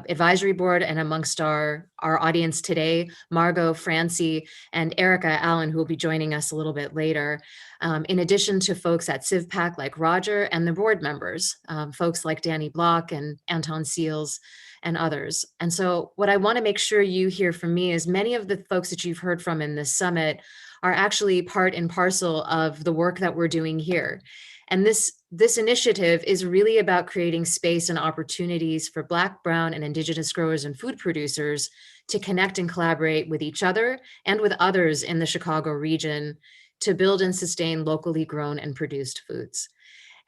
advisory board and amongst our audience today, Margot, Francie, and Erica Allen, who will be joining us a little bit later, in addition to folks at CivPAC like Roger and the board members, folks like Danny Block and Anton Seals and others. And so what I want to make sure you hear from me is many of the folks that you've heard from in this summit are actually part and parcel of the work that we're doing here. And this initiative is really about creating space and opportunities for Black, Brown, and Indigenous growers and food producers to connect and collaborate with each other and with others in the Chicago region to build and sustain locally grown and produced foods.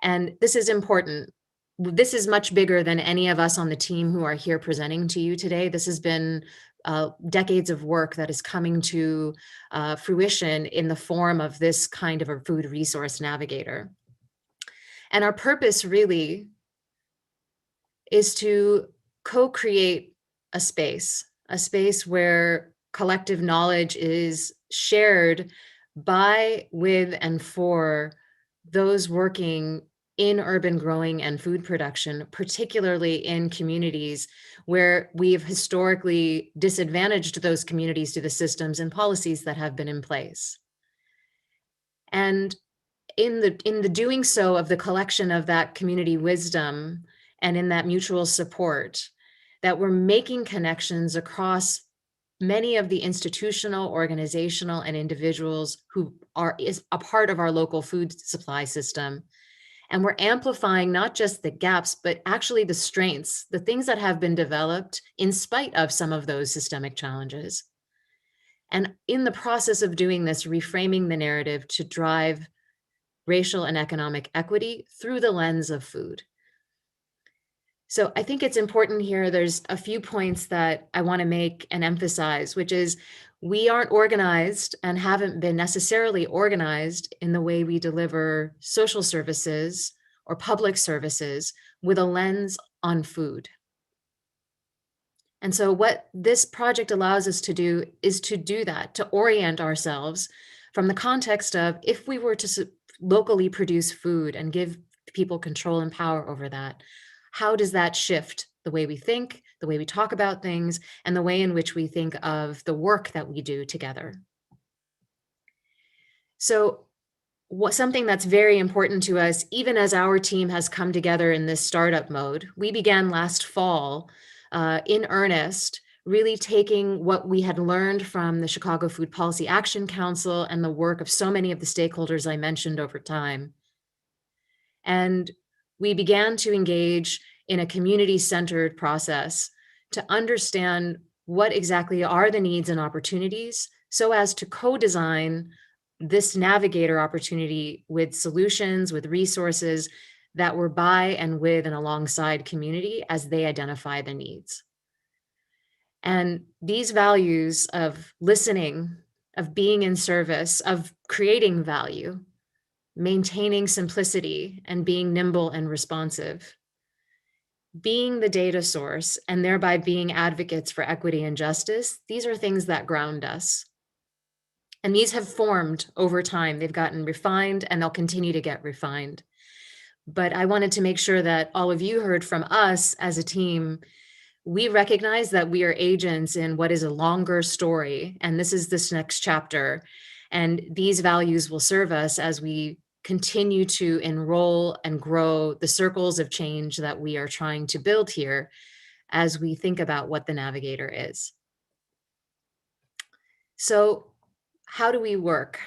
And this is important. This is much bigger than any of us on the team who are here presenting to you today. This has been decades of work that is coming to fruition in the form of this kind of a food resource navigator. And our purpose really is to co-create a space where collective knowledge is shared by, with, and for those working in urban growing and food production, particularly in communities where we've historically disadvantaged those communities to the systems and policies that have been in place. And in the doing so of the collection of that community wisdom and in that mutual support, that we're making connections across many of the institutional, organizational, and individuals who is a part of our local food supply system. And we're amplifying not just the gaps, but actually the strengths, the things that have been developed in spite of some of those systemic challenges. And in the process of doing this, reframing the narrative to drive racial and economic equity through the lens of food. So I think it's important here, there's a few points that I want to make and emphasize, which is we aren't organized and haven't been necessarily organized in the way we deliver social services or public services with a lens on food. And so what this project allows us to do is to do that, to orient ourselves from the context of if we were to locally produce food and give people control and power over that, how does that shift the way we think, the way we talk about things, and the way in which we think of the work that we do together? So something that's very important to us, even as our team has come together in this startup mode, we began last fall in earnest, really taking what we had learned from the Chicago Food Policy Action Council and the work of so many of the stakeholders I mentioned over time. And we began to engage in a community-centered process to understand what exactly are the needs and opportunities so as to co-design this navigator opportunity with solutions, with resources that were by and with and alongside community as they identify the needs. And these values of listening, of being in service, of creating value, maintaining simplicity and being nimble and responsive, being the data source and thereby being advocates for equity and justice, these are things that ground us. And these have formed over time. They've gotten refined and they'll continue to get refined. But I wanted to make sure that all of you heard from us as a team. We recognize that we are agents in what is a longer story, and this is this next chapter. And these values will serve us as we continue to enroll and grow the circles of change that we are trying to build here as we think about what the navigator is. So how do we work?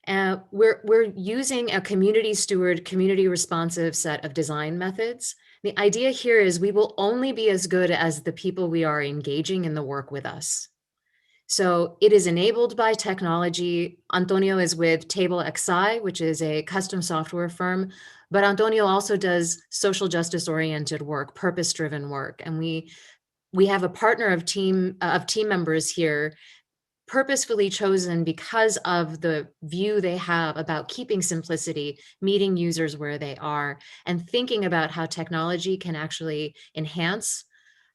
We're using a community steward, community responsive set of design methods. The idea here is we will only be as good as the people we are engaging in the work with us. So it is enabled by technology. Antonio is with Table XI, which is a custom software firm, but Antonio also does social justice oriented work, purpose-driven work. And we have a partner of team members here purposefully chosen because of the view they have about keeping simplicity, meeting users where they are, and thinking about how technology can actually enhance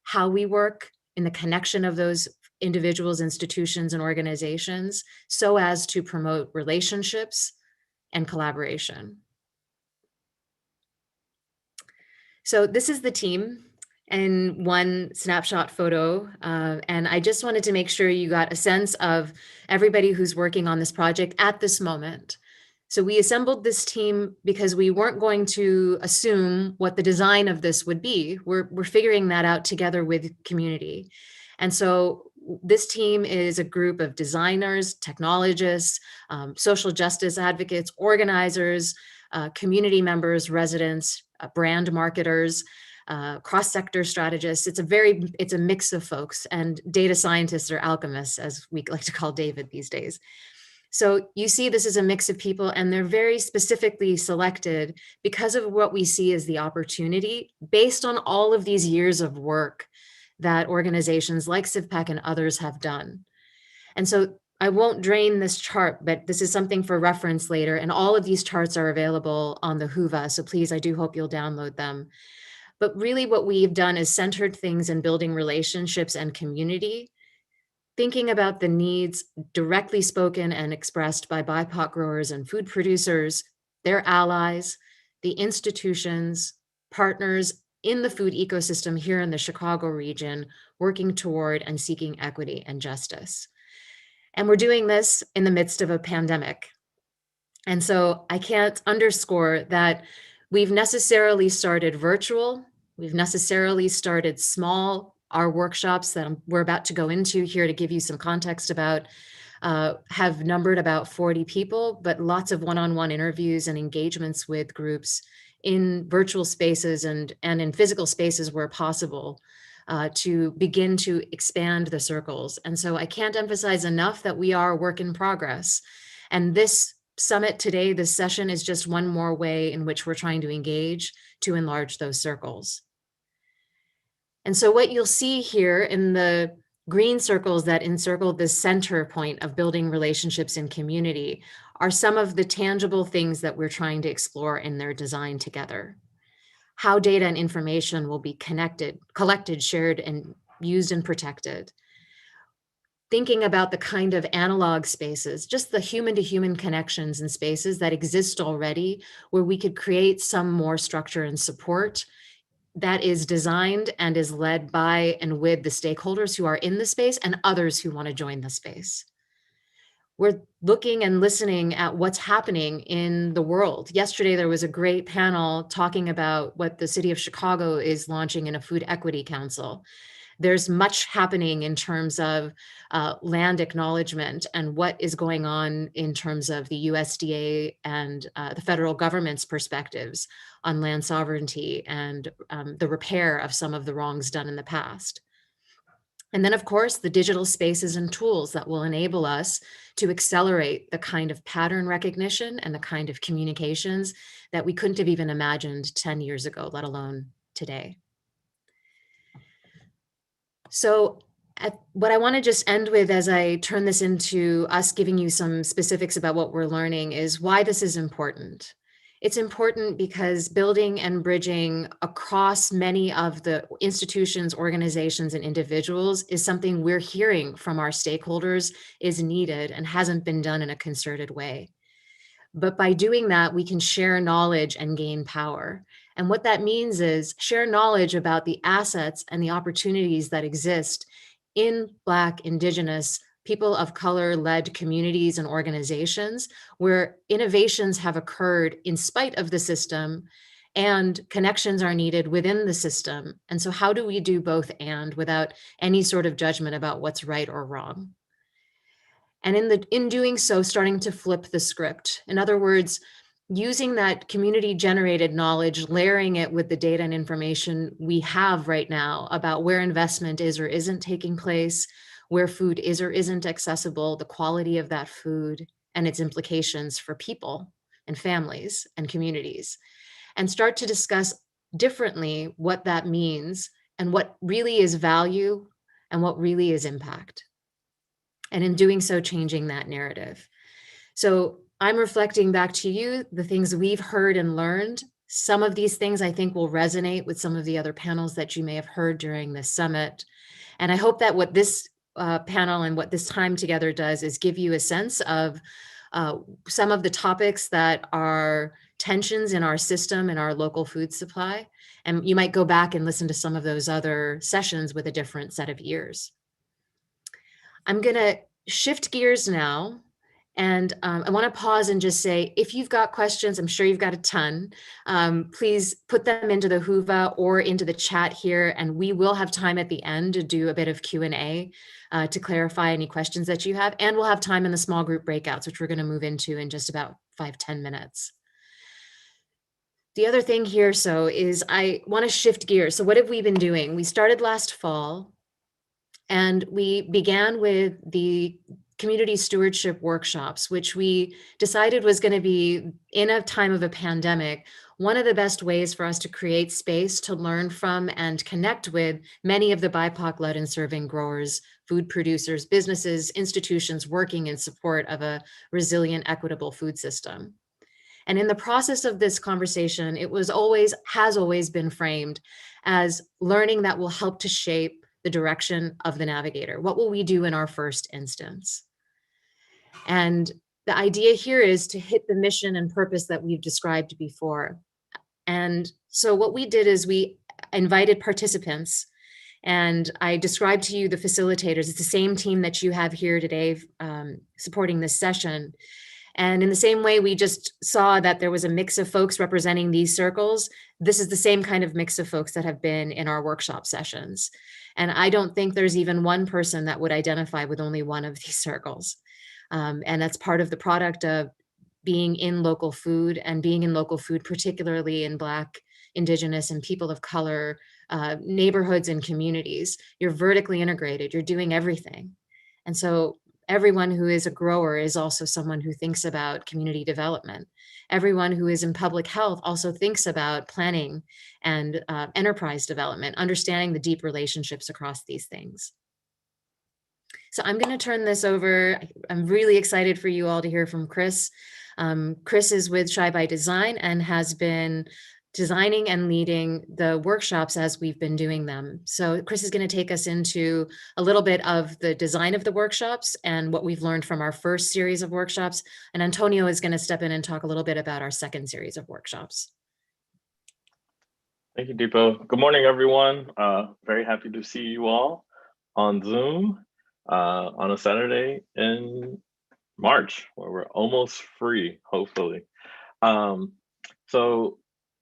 how we work in the connection of those individuals, institutions, and organizations so as to promote relationships and collaboration. So this is the team. in one snapshot photo. And I just wanted to make sure you got a sense of everybody who's working on this project at this moment. So we assembled this team because we weren't going to assume what the design of this would be. We're figuring that out together with community. And so this team is a group of designers, technologists, social justice advocates, organizers, community members, residents, brand marketers, cross-sector strategists. It's a mix of folks, and data scientists or alchemists, as we like to call David these days. So you see this is a mix of people, and they're very specifically selected because of what we see as the opportunity based on all of these years of work that organizations like CivPAC and others have done. And so I won't drain this chart, but this is something for reference later. And all of these charts are available on the Whova. So please, I do hope you'll download them. But really what we've done is centered things in building relationships and community, thinking about the needs directly spoken and expressed by BIPOC growers and food producers, their allies, the institutions, partners in the food ecosystem here in the Chicago region, working toward and seeking equity and justice. And we're doing this in the midst of a pandemic. And so I can't underscore that we've necessarily started virtual, we've necessarily started small. Our workshops that we're about to go into here to give you some context about have numbered about 40 people, but lots of one-on-one interviews and engagements with groups in virtual spaces and in physical spaces where possible to begin to expand the circles. And so I can't emphasize enough that we are a work in progress. And this summit today, this session is just one more way in which we're trying to engage to enlarge those circles. And so what you'll see here in the green circles that encircle the center point of building relationships in community are some of the tangible things that we're trying to explore in their design together. How data and information will be connected, collected, shared, and used and protected. Thinking about the kind of analog spaces, just the human-to-human connections and spaces that exist already, where we could create some more structure and support that is designed and is led by and with the stakeholders who are in the space and others who want to join the space. We're looking and listening at what's happening in the world. Yesterday, there was a great panel talking about what the city of Chicago is launching in a food equity council. There's much happening in terms of land acknowledgement and what is going on in terms of the USDA and the federal government's perspectives on land sovereignty and the repair of some of the wrongs done in the past. And then, of course, the digital spaces and tools that will enable us to accelerate the kind of pattern recognition and the kind of communications that we couldn't have even imagined 10 years ago, let alone today. So what I want to just end with as I turn this into us giving you some specifics about what we're learning is why this is important. It's important because building and bridging across many of the institutions, organizations, and individuals is something we're hearing from our stakeholders is needed and hasn't been done in a concerted way. But by doing that, we can share knowledge and gain power. And what that means is share knowledge about the assets and the opportunities that exist in Black, Indigenous, people of color-led communities and organizations where innovations have occurred in spite of the system and connections are needed within the system. And so how do we do both and without any sort of judgment about what's right or wrong? And in doing so, starting to flip the script. In other words, using that community generated knowledge, layering it with the data and information we have right now about where investment is or isn't taking place, where food is or isn't accessible, the quality of that food and its implications for people and families and communities, and start to discuss differently what that means and what really is value and what really is impact. And in doing so, changing that narrative. So I'm reflecting back to you the things we've heard and learned. Some of these things I think will resonate with some of the other panels that you may have heard during this summit. And I hope that what this panel and what this time together does is give you a sense of some of the topics that are tensions in our system and our local food supply. And you might go back and listen to some of those other sessions with a different set of ears. I'm going to shift gears now. And I want to pause and just say, if you've got questions, I'm sure you've got a ton, please put them into the Whova or into the chat here, and we will have time at the end to do a bit of Q&A to clarify any questions that you have. And we'll have time in the small group breakouts, which we're going to move into in just about 5-10 minutes. The other thing here, is I want to shift gears. So what have we been doing? We started last fall, and we began with the community stewardship workshops, which we decided was going to be, in a time of a pandemic, one of the best ways for us to create space to learn from and connect with many of the BIPOC-led and serving growers, food producers, businesses, institutions working in support of a resilient, equitable food system. And in the process of this conversation, has always been framed as learning that will help to shape the direction of the Navigator. What will we do in our first instance? And the idea here is to hit the mission and purpose that we've described before. And so what we did is we invited participants, and I described to you the facilitators. It's the same team that you have here today supporting this session. And in the same way, we just saw that there was a mix of folks representing these circles. This is the same kind of mix of folks that have been in our workshop sessions. And I don't think there's even one person that would identify with only one of these circles. And that's part of the product of being in local food, and being in local food, particularly in Black, Indigenous, and people of color neighborhoods and communities. You're vertically integrated, you're doing everything. And so everyone who is a grower is also someone who thinks about community development. Everyone who is in public health also thinks about planning and enterprise development, understanding the deep relationships across these things. So I'm going to turn this over. I'm really excited for you all to hear from Chris. Chris is with Shy by Design and has been designing and leading the workshops as we've been doing them. So Chris is going to take us into a little bit of the design of the workshops and what we've learned from our first series of workshops. And Antonio is going to step in and talk a little bit about our second series of workshops. Thank you, Deepa. Good morning, everyone. Very happy to see you all on Zoom on a Saturday in March, where we're almost free, hopefully. So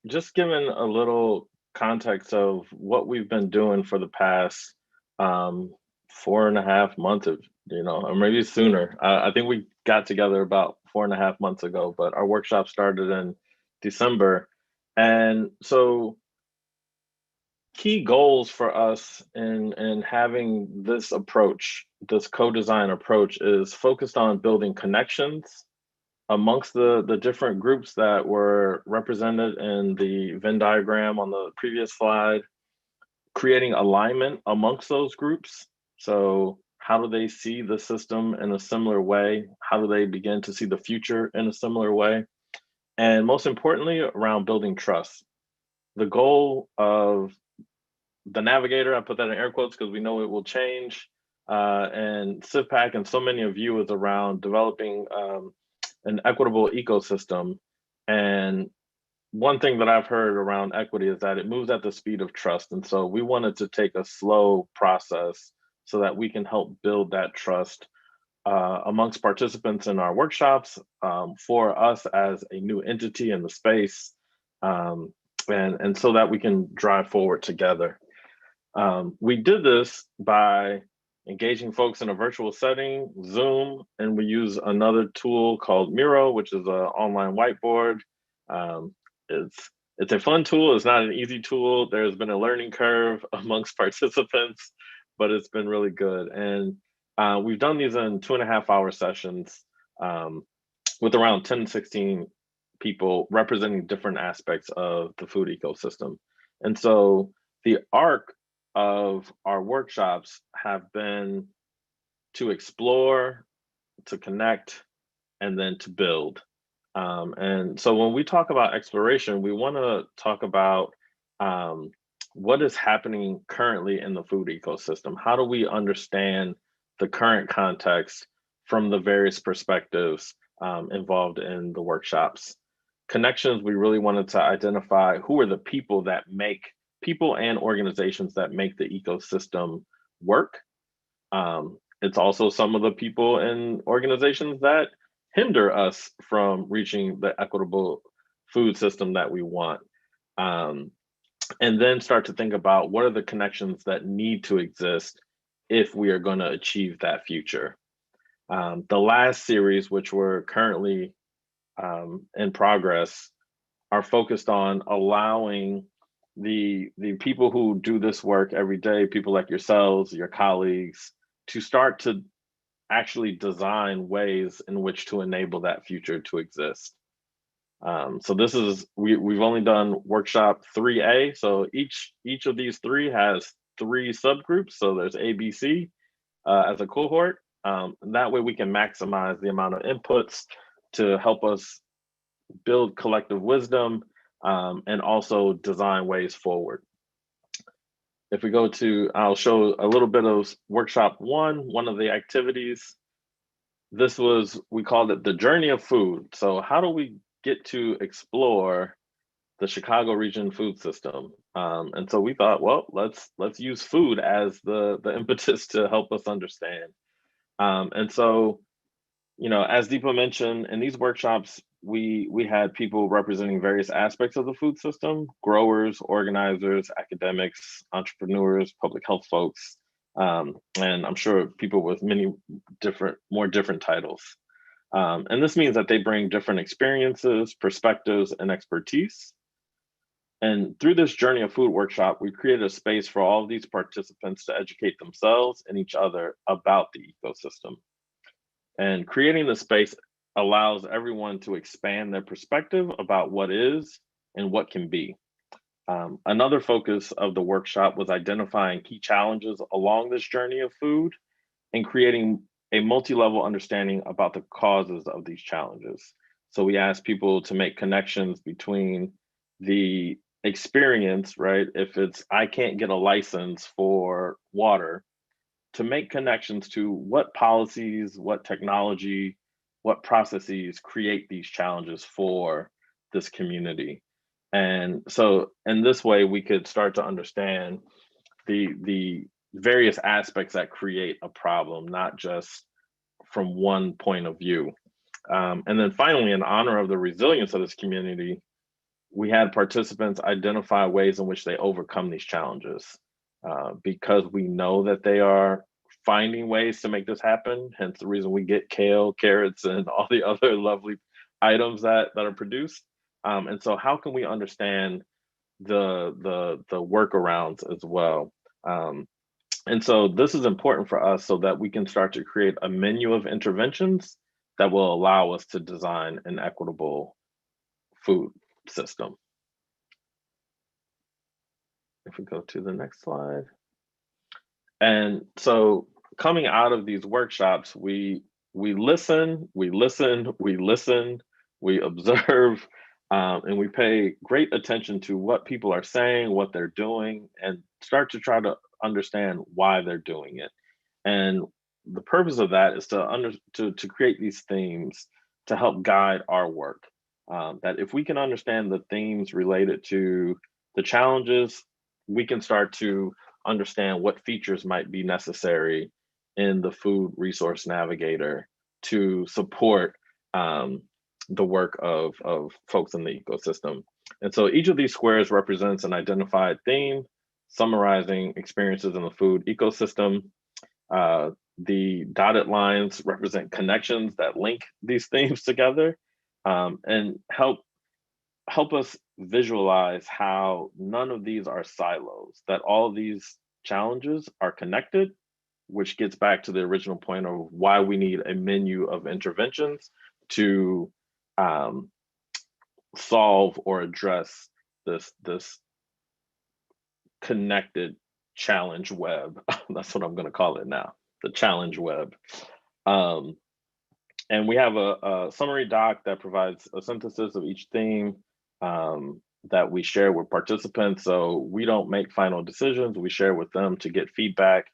just giving a little context of what we've been doing for the past 4.5 months, or maybe sooner. I think we got together about 4.5 months ago, but our workshop started in December. And so key goals for us in having this approach, this co-design approach, is focused on building connections amongst the different groups that were represented in the Venn diagram on the previous slide, creating alignment amongst those groups. So how do they see the system in a similar way? How do they begin to see the future in a similar way? And most importantly, around building trust. The goal of the Navigator, I put that in air quotes because we know it will change, and CivPac and so many of you, is around developing an equitable ecosystem. And one thing that I've heard around equity is that it moves at the speed of trust. And so we wanted to take a slow process so that we can help build that trust amongst participants in our workshops, for us as a new entity in the space, and so that we can drive forward together. We did this by engaging folks in a virtual setting, Zoom, and we use another tool called Miro, which is an online whiteboard. It's a fun tool. It's not an easy tool. There's been a learning curve amongst participants, but it's been really good. And we've done these in 2.5-hour sessions with around 10 to 16 people representing different aspects of the food ecosystem. And so the arc of our workshops have been to explore, to connect, and then to build. And so when we talk about exploration, we want to talk about what is happening currently in the food ecosystem. How do we understand the current context from the various perspectives involved in the workshops? connections, we really wanted to identify who are the people and organizations that make the ecosystem work. It's also some of the people and organizations that hinder us from reaching the equitable food system that we want. Um, and then start to think about what are the connections that need to exist if we are going to achieve that future. The last series, which we're currently in progress, are focused on allowing the people who do this work every day, people like yourselves, your colleagues, to start to actually design ways in which to enable that future to exist. So this is we've only done workshop 3A. So each of these three has three subgroups. So there's A, B, C as a cohort. And that way we can maximize the amount of inputs to help us build collective wisdom, and also design ways forward. If we go to, I'll show a little bit of workshop one of the activities. This was, we called it the journey of food. So how do we get to explore the Chicago region food system? And so we thought, well, let's use food as the impetus to help us understand. And so, as Deepa mentioned, in these workshops, we had people representing various aspects of the food system: growers, organizers, academics, entrepreneurs, public health folks, and I'm sure people with many more different titles. And this means that they bring different experiences, perspectives, and expertise. And through this journey of food workshop, we created a space for all of these participants to educate themselves and each other about the ecosystem. And creating the space allows everyone to expand their perspective about what is and what can be. Another focus of the workshop was identifying key challenges along this journey of food and creating a multi-level understanding about the causes of these challenges. So we asked people to make connections between the experience, right? If it's, I can't get a license for water, to make connections to what policies, what technology, what processes create these challenges for this community. And so in this way, we could start to understand the various aspects that create a problem, not just from one point of view. And then finally, in honor of the resilience of this community, we had participants identify ways in which they overcome these challenges, because we know that they are finding ways to make this happen. Hence the reason we get kale, carrots, and all the other lovely items that are produced. And so, how can we understand the workarounds as well? And so, this is important for us so that we can start to create a menu of interventions that will allow us to design an equitable food system. If we go to the next slide. And so coming out of these workshops, we listen, we observe, and we pay great attention to what people are saying, what they're doing, and start to try to understand why they're doing it. And the purpose of that is to create these themes to help guide our work. That if we can understand the themes related to the challenges, we can start to understand what features might be necessary in the food resource navigator to support the work of folks in the ecosystem. And so each of these squares represents an identified theme, summarizing experiences in the food ecosystem. The dotted lines represent connections that link these themes together, and help us visualize how none of these are silos, that all of these challenges are connected, which gets back to the original point of why we need a menu of interventions to solve or address this connected challenge web. That's what I'm going to call it now, the challenge web. And we have a summary doc that provides a synthesis of each theme, that we share with participants. So we don't make final decisions, we share with them to get feedback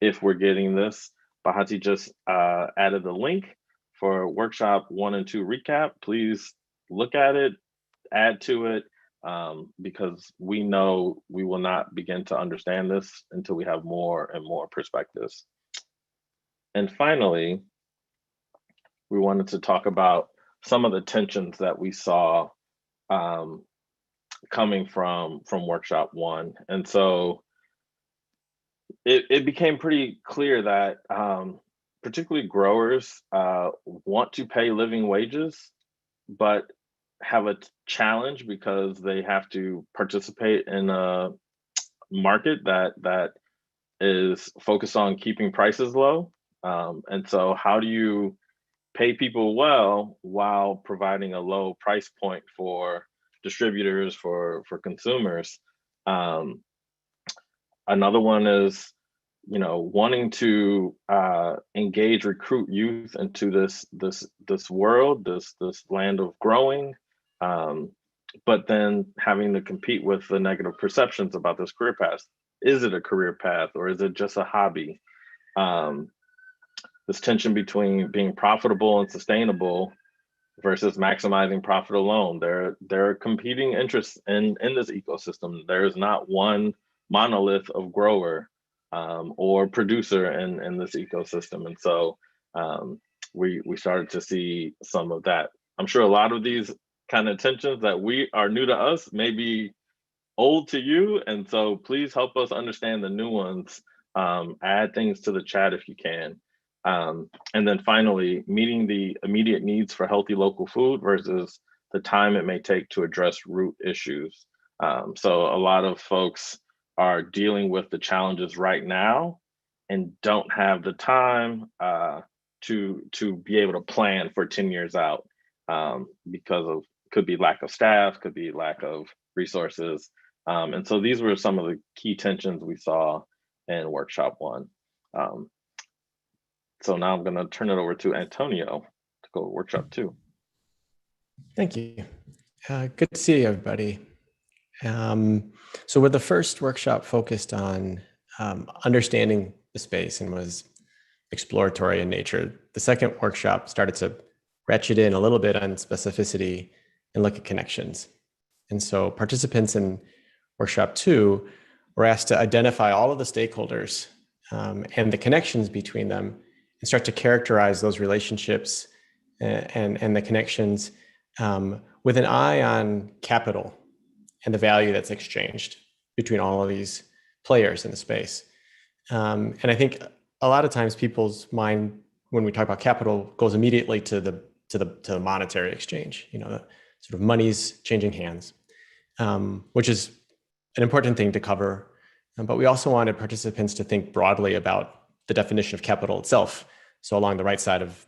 if we're getting this. Bahati just added the link for workshop 1 and 2 recap. Please look at it, add to it, because we know we will not begin to understand this until we have more and more perspectives. And finally, we wanted to talk about some of the tensions that we saw um, coming from workshop one. And so it became pretty clear that particularly growers want to pay living wages, but have a challenge because they have to participate in a market that is focused on keeping prices low. And so how do you pay people well while providing a low price point for distributors, for consumers? Um, Another one is, wanting to engage, recruit youth into this world, this land of growing, um, but then having to compete with the negative perceptions about this career path. Is it a career path or is it just a hobby? Um, this tension between being profitable and sustainable versus maximizing profit alone. There are competing interests in this ecosystem. There is not one monolith of grower or producer in this ecosystem, and so we started to see some of that. I'm sure a lot of these kind of tensions that we are new to us may be old to you, and so please help us understand the new ones. Add things to the chat if you can. And then finally, meeting the immediate needs for healthy local food versus the time it may take to address root issues. So a lot of folks are dealing with the challenges right now and don't have the time to be able to plan for 10 years out, because of, could be lack of staff, could be lack of resources. And so these were some of the key tensions we saw in workshop one. So now I'm going to turn it over to Antonio to go to workshop two. Thank you. Good to see everybody. So with the first workshop focused on understanding the space and was exploratory in nature, the second workshop started to ratchet in a little bit on specificity and look at connections. And so participants in workshop two were asked to identify all of the stakeholders and the connections between them and start to characterize those relationships and the connections with an eye on capital and the value that's exchanged between all of these players in the space. And I think a lot of times people's mind, when we talk about capital, goes immediately to the monetary exchange, the sort of money's changing hands, which is an important thing to cover. But we also wanted participants to think broadly about the definition of capital itself. So along the right side of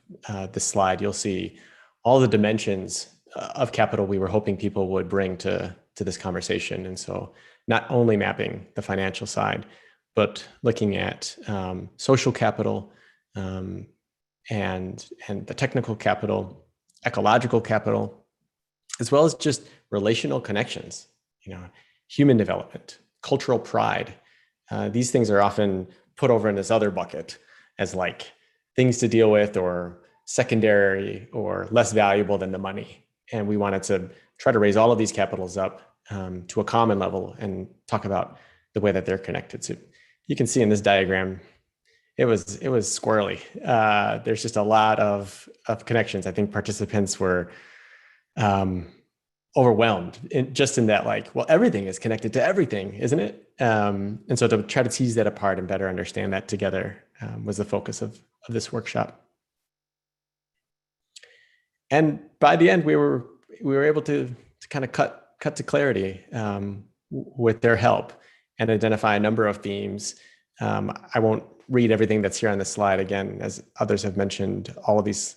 this slide, you'll see all the dimensions of capital we were hoping people would bring to this conversation. And so not only mapping the financial side, but looking at social capital and the technical capital, ecological capital, as well as just relational connections, human development, cultural pride. These things are often put over in this other bucket as like things to deal with or secondary or less valuable than the money. And we wanted to try to raise all of these capitals up to a common level and talk about the way that they're connected. So you can see in this diagram, it was squirrely. There's just a lot of connections. I think participants were overwhelmed in that, like, well, everything is connected to everything, isn't it? And so to try to tease that apart and better understand that together was the focus of this workshop. And by the end, we were able to kind of cut to clarity with their help and identify a number of themes. I won't read everything that's here on the slide again, as others have mentioned. All of these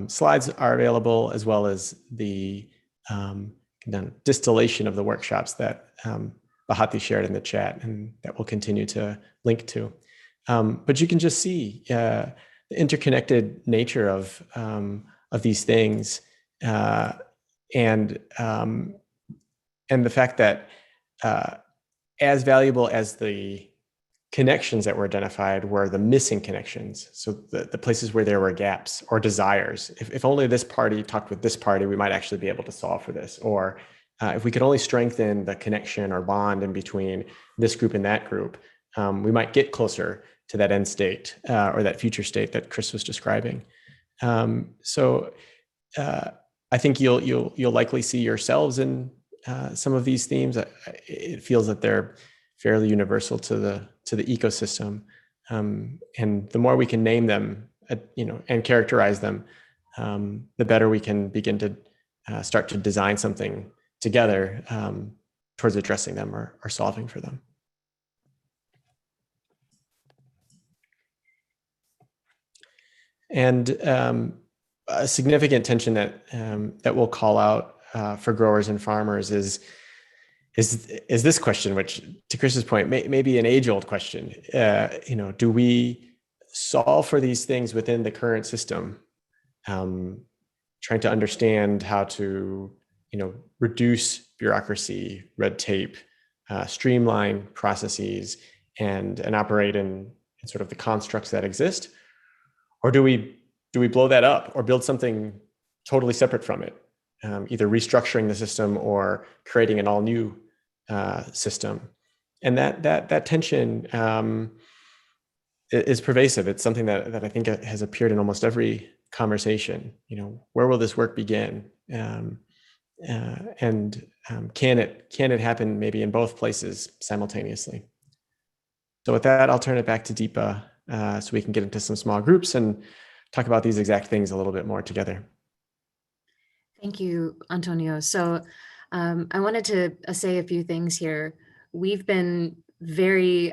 slides are available, as well as the distillation of the workshops that Bahati shared in the chat, and that we'll continue to link to. But you can just see the interconnected nature of these things, and the fact that as valuable as the connections that were identified were the missing connections. So the places where there were gaps or desires. If only this party talked with this party, we might actually be able to solve for this. Or if we could only strengthen the connection or bond in between this group and that group, we might get closer to that end state or that future state that Chris was describing. So I think you'll likely see yourselves in some of these themes. It feels that they're fairly universal to the ecosystem, and the more we can name them, and characterize them, the better we can begin to start to design something together towards addressing them or solving for them. And a significant tension that we'll call out for growers and farmers is this question, which, to Chris's point, may be an age-old question. Do we solve for these things within the current system? Trying to understand how to, reduce bureaucracy, red tape, streamline processes, and operate in sort of the constructs that exist, or do we blow that up or build something totally separate from it, either restructuring the system or creating an all new system? And that tension is pervasive. It's something that I think has appeared in almost every conversation. Where will this work begin? And can it happen maybe in both places simultaneously? So with that, I'll turn it back to Deepa so we can get into some small groups and talk about these exact things a little bit more together. Thank you, Antonio. So I wanted to say a few things here. We've been very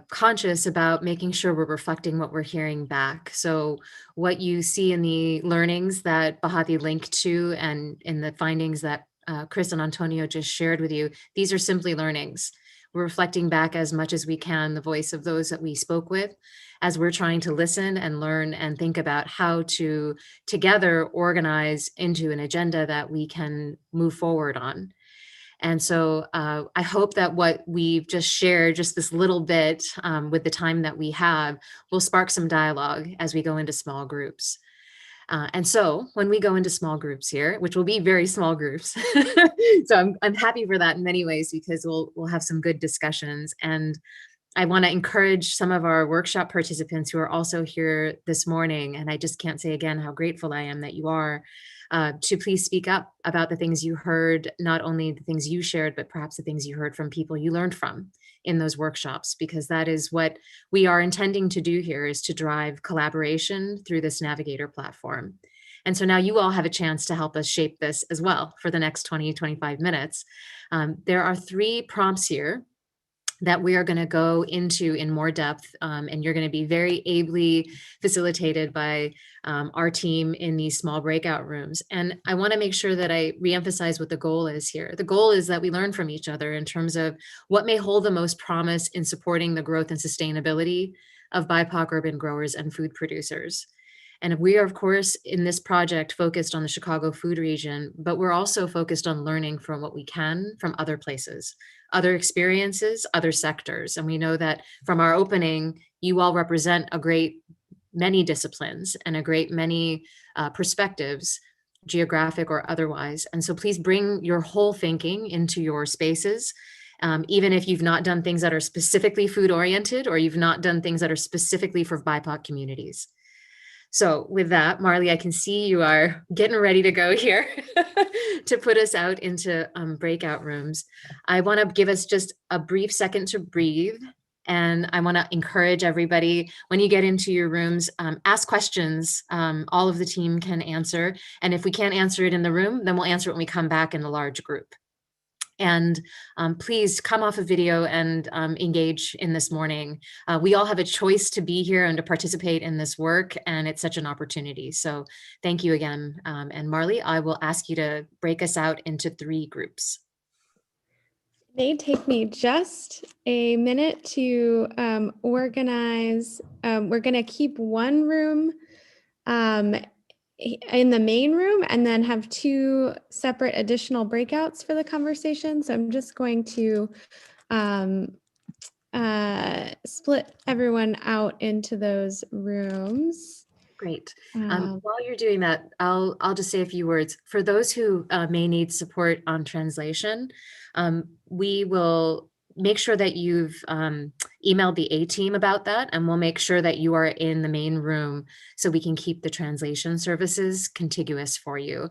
conscious about making sure we're reflecting what we're hearing back. So what you see in the learnings that Bahati linked to and in the findings that Chris and Antonio just shared with you, these are simply learnings. We're reflecting back as much as we can the voice of those that we spoke with, as we're trying to listen and learn and think about how to together organize into an agenda that we can move forward on. And so I hope that what we've just shared, just this little bit with the time that we have, will spark some dialogue as we go into small groups. And so when we go into small groups here, which will be very small groups, so I'm happy for that in many ways, because we'll have some good discussions. And I want to encourage some of our workshop participants who are also here this morning, and I just can't say again how grateful I am that you are, to please speak up about the things you heard, not only the things you shared, but perhaps the things you heard from people you learned from in those workshops, because that is what we are intending to do here, is to drive collaboration through this Navigator platform. And so now you all have a chance to help us shape this as well for the next 20, 25 minutes. There are 3 prompts here that we are going to go into in more depth, and you're going to be very ably facilitated by our team in these small breakout rooms. And I want to make sure that I reemphasize what the goal is here. The goal is that we learn from each other in terms of what may hold the most promise in supporting the growth and sustainability of BIPOC urban growers and food producers. And we are, of course, in this project focused on the Chicago food region, but we're also focused on learning from what we can from other places, other experiences, other sectors. And we know that from our opening, you all represent a great many disciplines and a great many perspectives, geographic or otherwise. And so please bring your whole thinking into your spaces, even if you've not done things that are specifically food oriented, or you've not done things that are specifically for BIPOC communities. So with that, Marley, I can see you are getting ready to go here to put us out into breakout rooms. I want to give us just a brief second to breathe. And I want to encourage everybody, when you get into your rooms, ask questions. All of the team can answer. And if we can't answer it in the room, then we'll answer it when we come back in the large group. And please come off a video and engage in this morning. We all have a choice to be here and to participate in this work, and it's such an opportunity. So thank you again. And Marley, I will ask you to break us out into 3 groups. It may take me just a minute to organize. We're going to keep one room in the main room and then have 2 separate additional breakouts for the conversation. So I'm just going to split everyone out into those rooms. Great. Um, While you're doing that, I'll just say a few words. For those who may need support on translation, we will make sure that you've emailed the A team about that, and we'll make sure that you are in the main room so we can keep the translation services contiguous for you.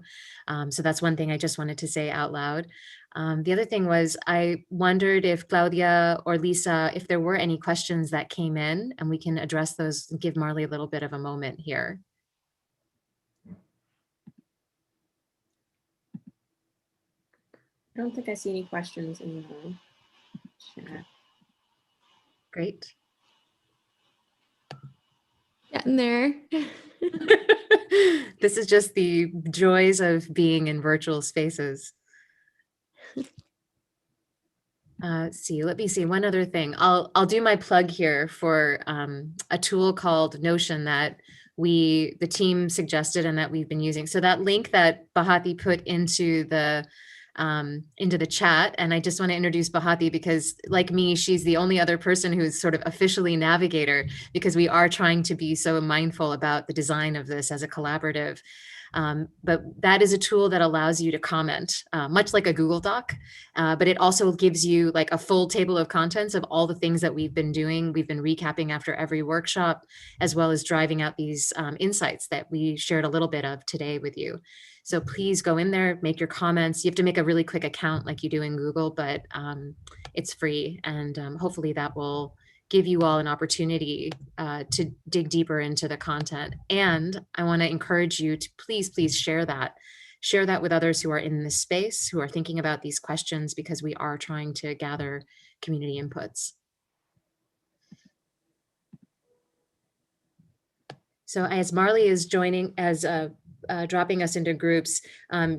So that's one thing I just wanted to say out loud. The other thing was I wondered if Claudia or Lisa, if there were any questions that came in, and we can address those and give Marley a little bit of a moment here. I don't think I see any questions in the chat. Great. Getting there. This is just the joys of being in virtual spaces. Let me see one other thing. I'll do my plug here for a tool called Notion that the team suggested and that we've been using. So that link that Bahati put into the chat, and I just want to introduce Bahati because, like me, she's the only other person who's sort of officially Navigator, because we are trying to be so mindful about the design of this as a collaborative. But that is a tool that allows you to comment, much like a Google Doc, but it also gives you like a full table of contents of all the things that we've been doing. We've been recapping after every workshop, as well as driving out these insights that we shared a little bit of today with you. So please go in there, make your comments. You have to make a really quick account like you do in Google, but it's free. And hopefully that will give you all an opportunity to dig deeper into the content. And I want to encourage you to please share that. Share that with others who are in this space, who are thinking about these questions, because we are trying to gather community inputs. So as Marley is joining, as dropping us into groups,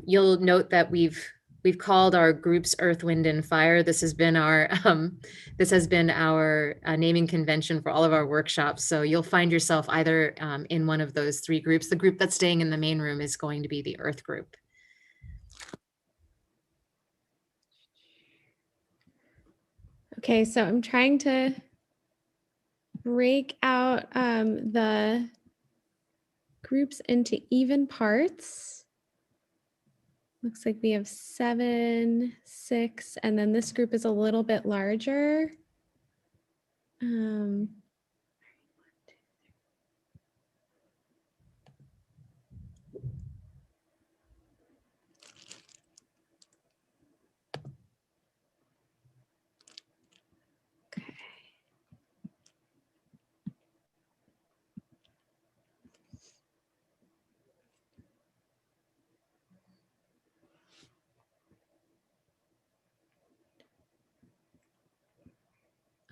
you'll note that we've called our groups Earth, Wind, and Fire. This has been our naming convention for all of our workshops. So you'll find yourself either in one of those three groups. The group that's staying in the main room is going to be the Earth group. Okay, so I'm trying to break out the groups into even parts. Looks like we have 7, 6, and then this group is a little bit larger.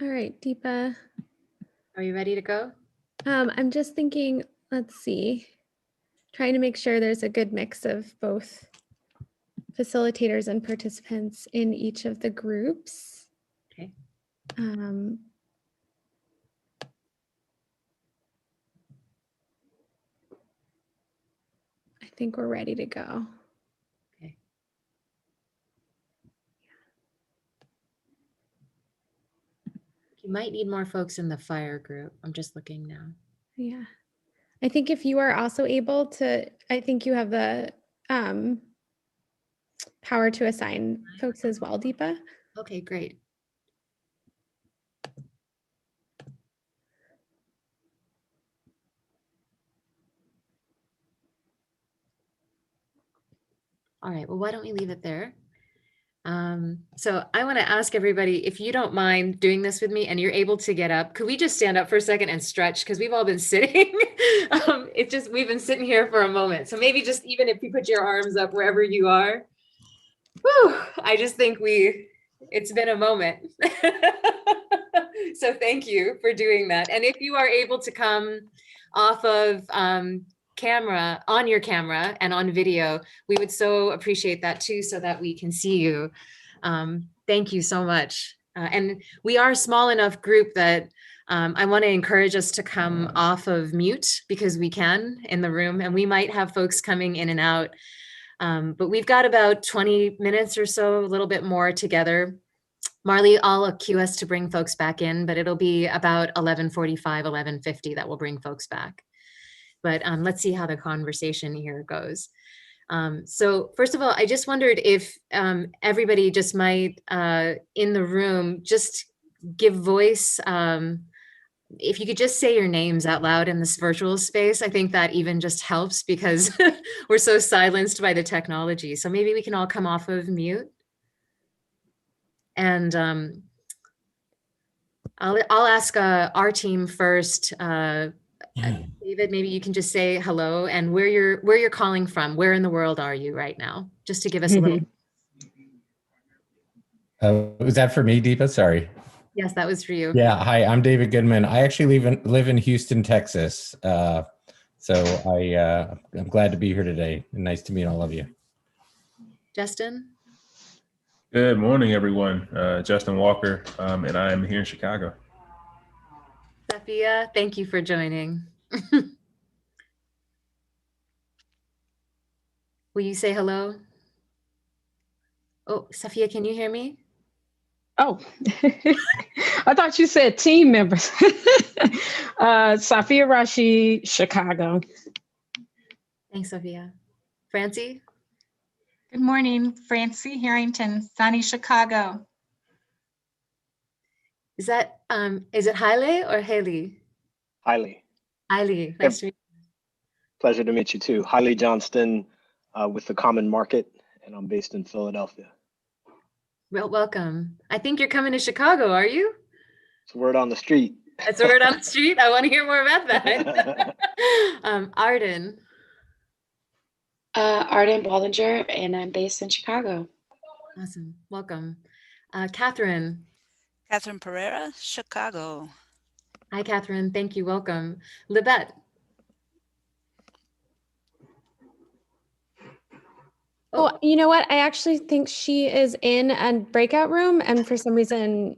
All right, Deepa. Are you ready to go? I'm just thinking, let's see, trying to make sure there's a good mix of both facilitators and participants in each of the groups. Okay. I think we're ready to go. Okay. You might need more folks in the fire group. I'm just looking now. Yeah. I think if you are also able to, I think you have the power to assign folks as well, Deepa. Okay, great. All right, well, why don't we leave it there? So I want to ask everybody, if you don't mind doing this with me and you're able to get up, could we just stand up for a second and stretch? Because we've all been sitting. We've been sitting here for a moment. So maybe just even if you put your arms up wherever you are. Whew, I just think it's been a moment. So thank you for doing that. And if you are able to come off of camera, on your camera and on video, we would so appreciate that too, so that we can see you. Thank you so much. And we are a small enough group that I want to encourage us to come off of mute, because we can in the room, and we might have folks coming in and out. But we've got about 20 minutes or so, a little bit more together. Marley, I'll cue us to bring folks back in, but it'll be about 11:45, 11:50 that will bring folks back. But let's see how the conversation here goes. So first of all, I just wondered if everybody just might in the room just give voice. If you could just say your names out loud in this virtual space, I think that even just helps because we're so silenced by the technology. So maybe we can all come off of mute. And I'll ask our team first. David, maybe you can just say hello and where you're calling from. Where in the world are you right now? Just to give us a little. Was that for me, Deepa? Sorry. Yes, that was for you. Yeah. Hi, I'm David Goodman. I actually live in Houston, Texas. So I'm glad to be here today. And nice to meet all of you. Justin? Good morning, everyone. Justin Walker, and I am here in Chicago. Sophia, thank you for joining. Will you say hello? Oh, Sophia, can you hear me? Oh, I thought you said team members. Safia Rashid, Chicago. Thanks, Sophia. Francie? Good morning, Francie Harrington, sunny Chicago. Is it Haile or Haley? Hailey. Hailey, nice to meet you. Pleasure to meet you too. Hailey Johnston with the Common Market, and I'm based in Philadelphia. Well, welcome. I think you're coming to Chicago, are you? It's word on the street. That's word on the street. I want to hear more about that. Arden. Arden Bollinger, and I'm based in Chicago. Awesome. Welcome. Catherine. Catherine Pereira, Chicago. Hi, Catherine. Thank you. Welcome. Libet. Oh, you know what? I actually think she is in a breakout room and for some reason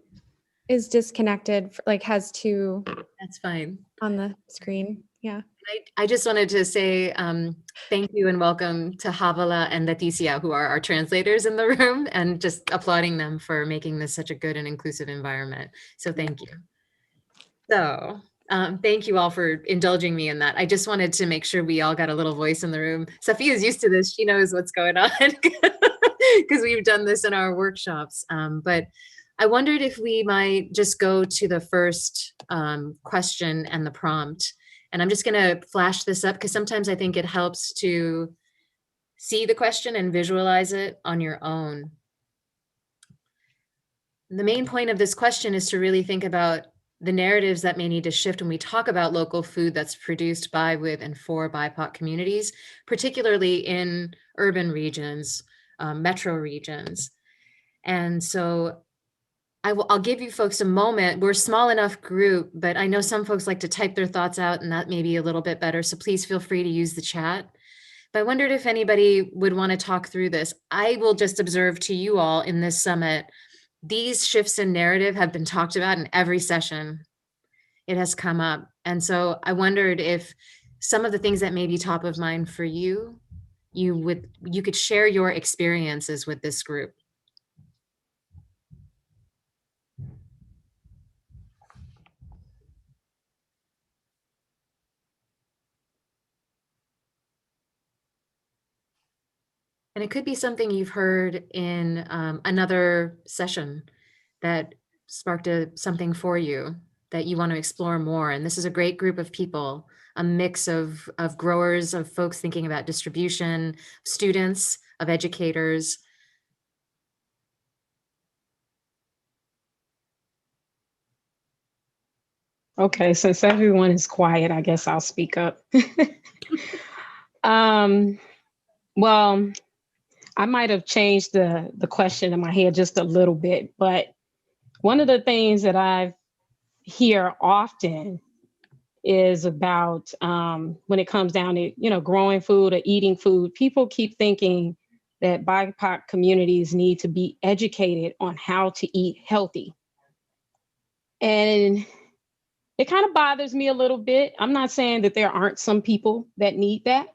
is disconnected, like has two. That's fine. On the screen. Yeah. I just wanted to say thank you and welcome to Havala and Leticia, who are our translators in the room, and just applauding them for making this such a good and inclusive environment. So thank you. So thank you all for indulging me in that. I just wanted to make sure we all got a little voice in the room. Sophia's used to this. She knows what's going on because we've done this in our workshops. But I wondered if we might just go to the first question and the prompt. And I'm just going to flash this up because sometimes I think it helps to see the question and visualize it on your own. The main point of this question is to really think about the narratives that may need to shift when we talk about local food that's produced by, with, and for BIPOC communities, particularly in urban regions, metro regions. And so I'll give you folks a moment. We're a small enough group, but I know some folks like to type their thoughts out and that may be a little bit better. So please feel free to use the chat. But I wondered if anybody would want to talk through this. I will just observe to you all in this summit, these shifts in narrative have been talked about in every session. It has come up. And so I wondered if some of the things that may be top of mind for you, you could share your experiences with this group. And it could be something you've heard in another session that sparked something for you that you want to explore more. And this is a great group of people, a mix of growers, of folks thinking about distribution, students, of educators. Okay, since everyone is quiet, I guess I'll speak up. Well, I might have changed the question in my head just a little bit, but one of the things that I hear often is about when it comes down to, growing food or eating food, people keep thinking that BIPOC communities need to be educated on how to eat healthy. And it kind of bothers me a little bit. I'm not saying that there aren't some people that need that,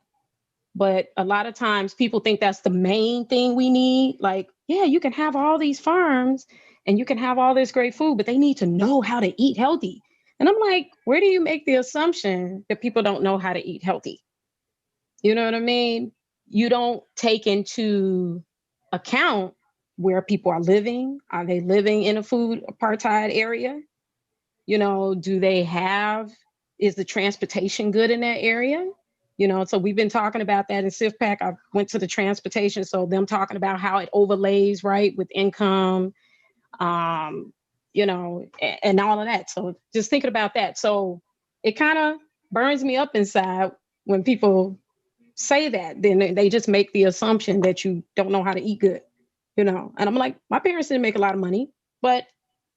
but a lot of times people think that's the main thing we need. Like, yeah, you can have all these farms and you can have all this great food, but they need to know how to eat healthy. And I'm like, where do you make the assumption that people don't know how to eat healthy? You know what I mean? You don't take into account where people are living. Are they living in a food apartheid area? You know, is the transportation good in that area? You know, so we've been talking about that in CIFPAC. I went to the transportation, so them talking about how it overlays, right, with income, you know, and all of that. So just thinking about that. So it kind of burns me up inside when people say that. Then they just make the assumption that you don't know how to eat good, you know. And I'm like, my parents didn't make a lot of money, but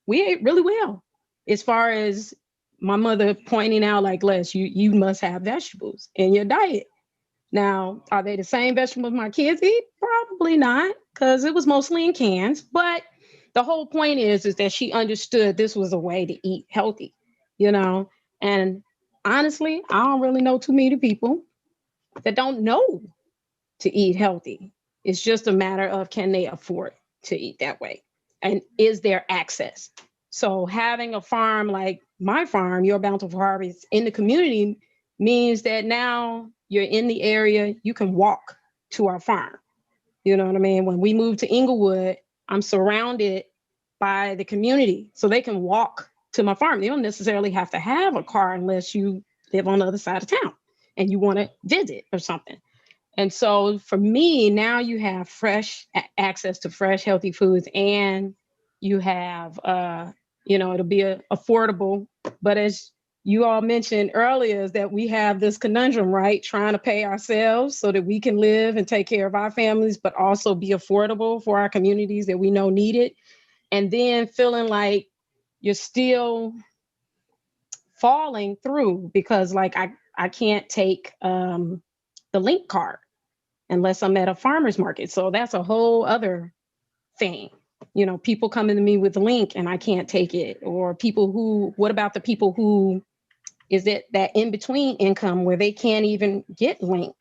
we ate really well. As far as my mother pointing out, like, Les, you must have vegetables in your diet. Now, are they the same vegetables my kids eat? Probably not, because it was mostly in cans. But the whole point is that she understood this was a way to eat healthy, you know. And honestly, I don't really know too many people that don't know to eat healthy. It's just a matter of, can they afford to eat that way? And is there access? So having a farm like my farm, Your Bountiful Harvest, in the community means that now you're in the area, you can walk to our farm. You know what I mean? When we moved to Inglewood, I'm surrounded by the community, so they can walk to my farm. They don't necessarily have to have a car unless you live on the other side of town and you want to visit or something. And so for me, now you have access to fresh, healthy foods, and you have, you know, it'll be affordable. But as you all mentioned earlier, is that we have this conundrum, right? Trying to pay ourselves so that we can live and take care of our families, but also be affordable for our communities that we know need it. And then feeling like you're still falling through because, like, I can't take the link card unless I'm at a farmer's market. So that's a whole other thing. You know, people coming to me with the link and I can't take it. Or what about the people who is it that in between income where they can't even get link,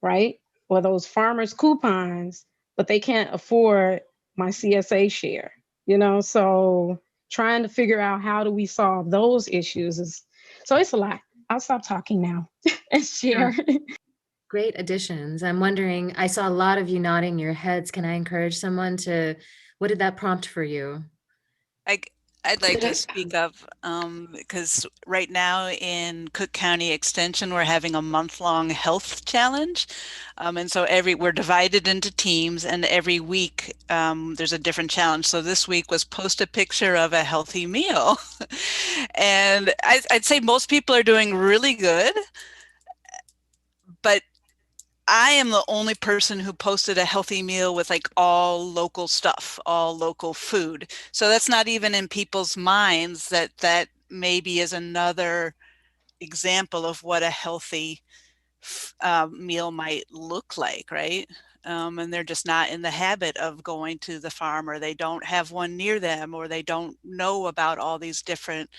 right? Or those farmers coupons, but they can't afford my CSA share, you know? So trying to figure out how do we solve those issues so it's a lot. I'll stop talking now and share. Great additions. I'm wondering, I saw a lot of you nodding your heads. Can I encourage someone what did that prompt for you? I'd like to speak up because right now in Cook County Extension, we're having a month-long health challenge. And so we're divided into teams, and every week there's a different challenge. So this week was post a picture of a healthy meal. And I'd say most people are doing really good, but I am the only person who posted a healthy meal with like all local stuff, all local food. So that's not even in people's minds that maybe is another example of what a healthy meal might look like, right? And they're just not in the habit of going to the farm, or they don't have one near them, or they don't know about all these different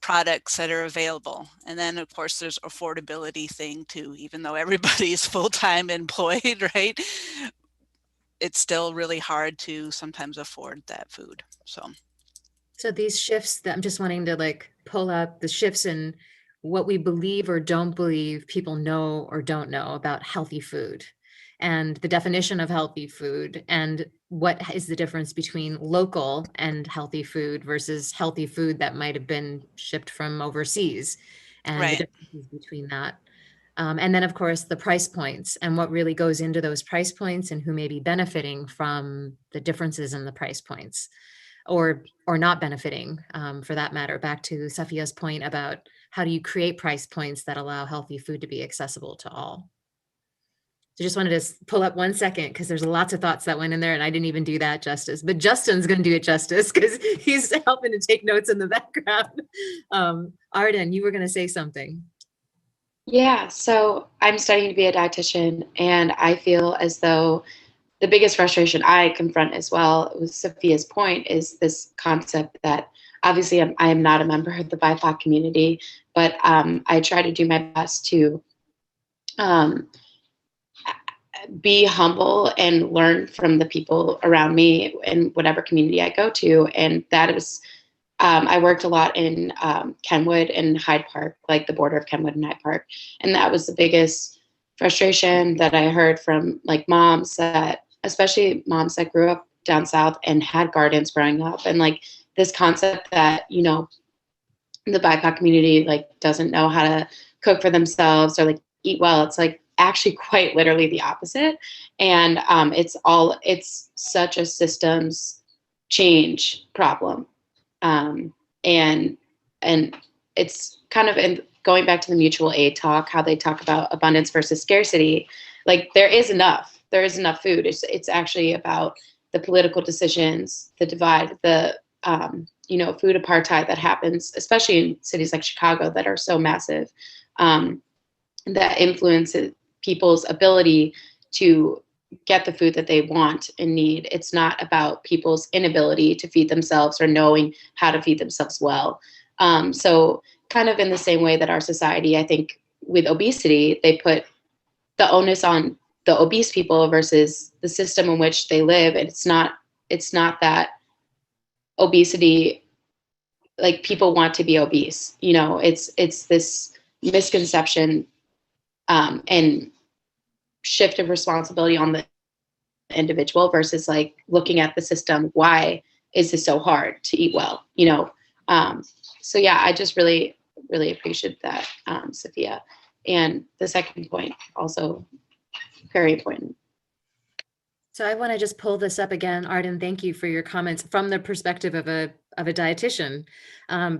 products that are available. And then of course there's affordability thing too, even though everybody's full-time employed, right? It's still really hard to sometimes afford that food. So these shifts that I'm just wanting to like pull up the shifts in what we believe or don't believe people know or don't know about healthy food, and the definition of healthy food, and what is the difference between local and healthy food versus healthy food that might have been shipped from overseas, and the differences between that. And then of course the price points and what really goes into those price points and who may be benefiting from the differences in the price points or not benefiting, for that matter. Back to Safia's point about how do you create price points that allow healthy food to be accessible to all. So just wanted to pull up 1 second because there's lots of thoughts that went in there and I didn't even do that justice, but Justin's going to do it justice because he's helping to take notes in the background. Arden, you were going to say something. Yeah, so I'm studying to be a dietitian, and I feel as though the biggest frustration I confront as well with Sophia's point is this concept that obviously I am not a member of the BIPOC community, but I try to do my best to be humble and learn from the people around me in whatever community I go to. And that is, I worked a lot in Kenwood and Hyde Park, like the border of Kenwood and Hyde Park. And that was the biggest frustration that I heard from like moms that, especially moms that grew up down south and had gardens growing up. And like this concept that, you know, the BIPOC community like doesn't know how to cook for themselves or like eat well. It's like actually quite literally the opposite. And it's such a systems change problem. And it's kind of in going back to the mutual aid talk, how they talk about abundance versus scarcity. Like there is enough food. It's actually about the political decisions, the divide, the you know, food apartheid that happens, especially in cities like Chicago that are so massive, that influences people's ability to get the food that they want and need. It's not about people's inability to feed themselves or knowing how to feed themselves well. So kind of in the same way that our society, I think with obesity, they put the onus on the obese people versus the system in which they live. And it's not that obesity, like people want to be obese, you know, it's this misconception and shift of responsibility on the individual versus like looking at the system. Why is this so hard to eat well, you know? So yeah, I just really appreciate that, Sophia. And the second point also very important. So I want to just pull this up again, Arden. Thank you for your comments from the perspective of a dietitian,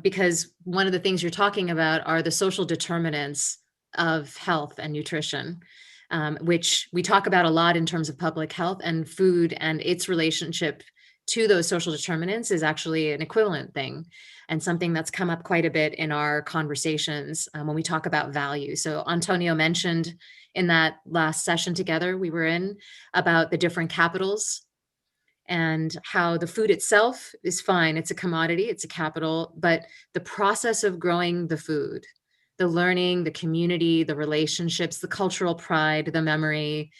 because one of the things you're talking about are the social determinants of health and nutrition, which we talk about a lot in terms of public health, and food and its relationship to those social determinants is actually an equivalent thing, and something that's come up quite a bit in our conversations when we talk about value. So Antonio mentioned in that last session together we were in about the different capitals and how the food itself is fine. It's a commodity, it's a capital, but the process of growing the food, the learning, the community, the relationships, the cultural pride, the memory,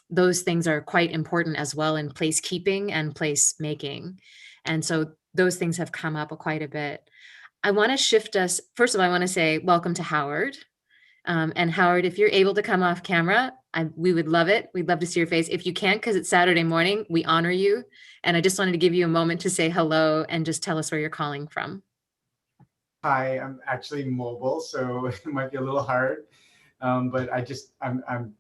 those things are quite important as well in place keeping and place making. And so those things have come up quite a bit. I want to shift us. First of all, I want to say welcome to Howard. And Howard, if you're able to come off camera, we would love it. We'd love to see your face. If you can't, because it's Saturday morning, we honor you. And I just wanted to give you a moment to say hello and just tell us where you're calling from. Hi, I'm actually mobile, so it might be a little hard. But I'm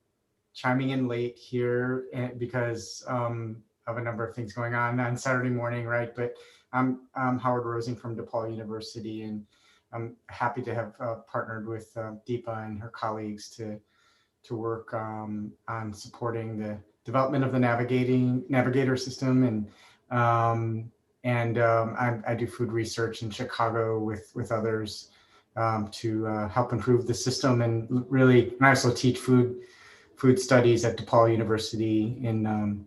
chiming in late here because of a number of things going on Saturday morning, right? But I'm Howard Rosing from DePaul University, and I'm happy to have partnered with Deepa and her colleagues to work on supporting the development of the Navigator system, and I do food research in Chicago with others to help improve the system, and I also teach food studies at DePaul University and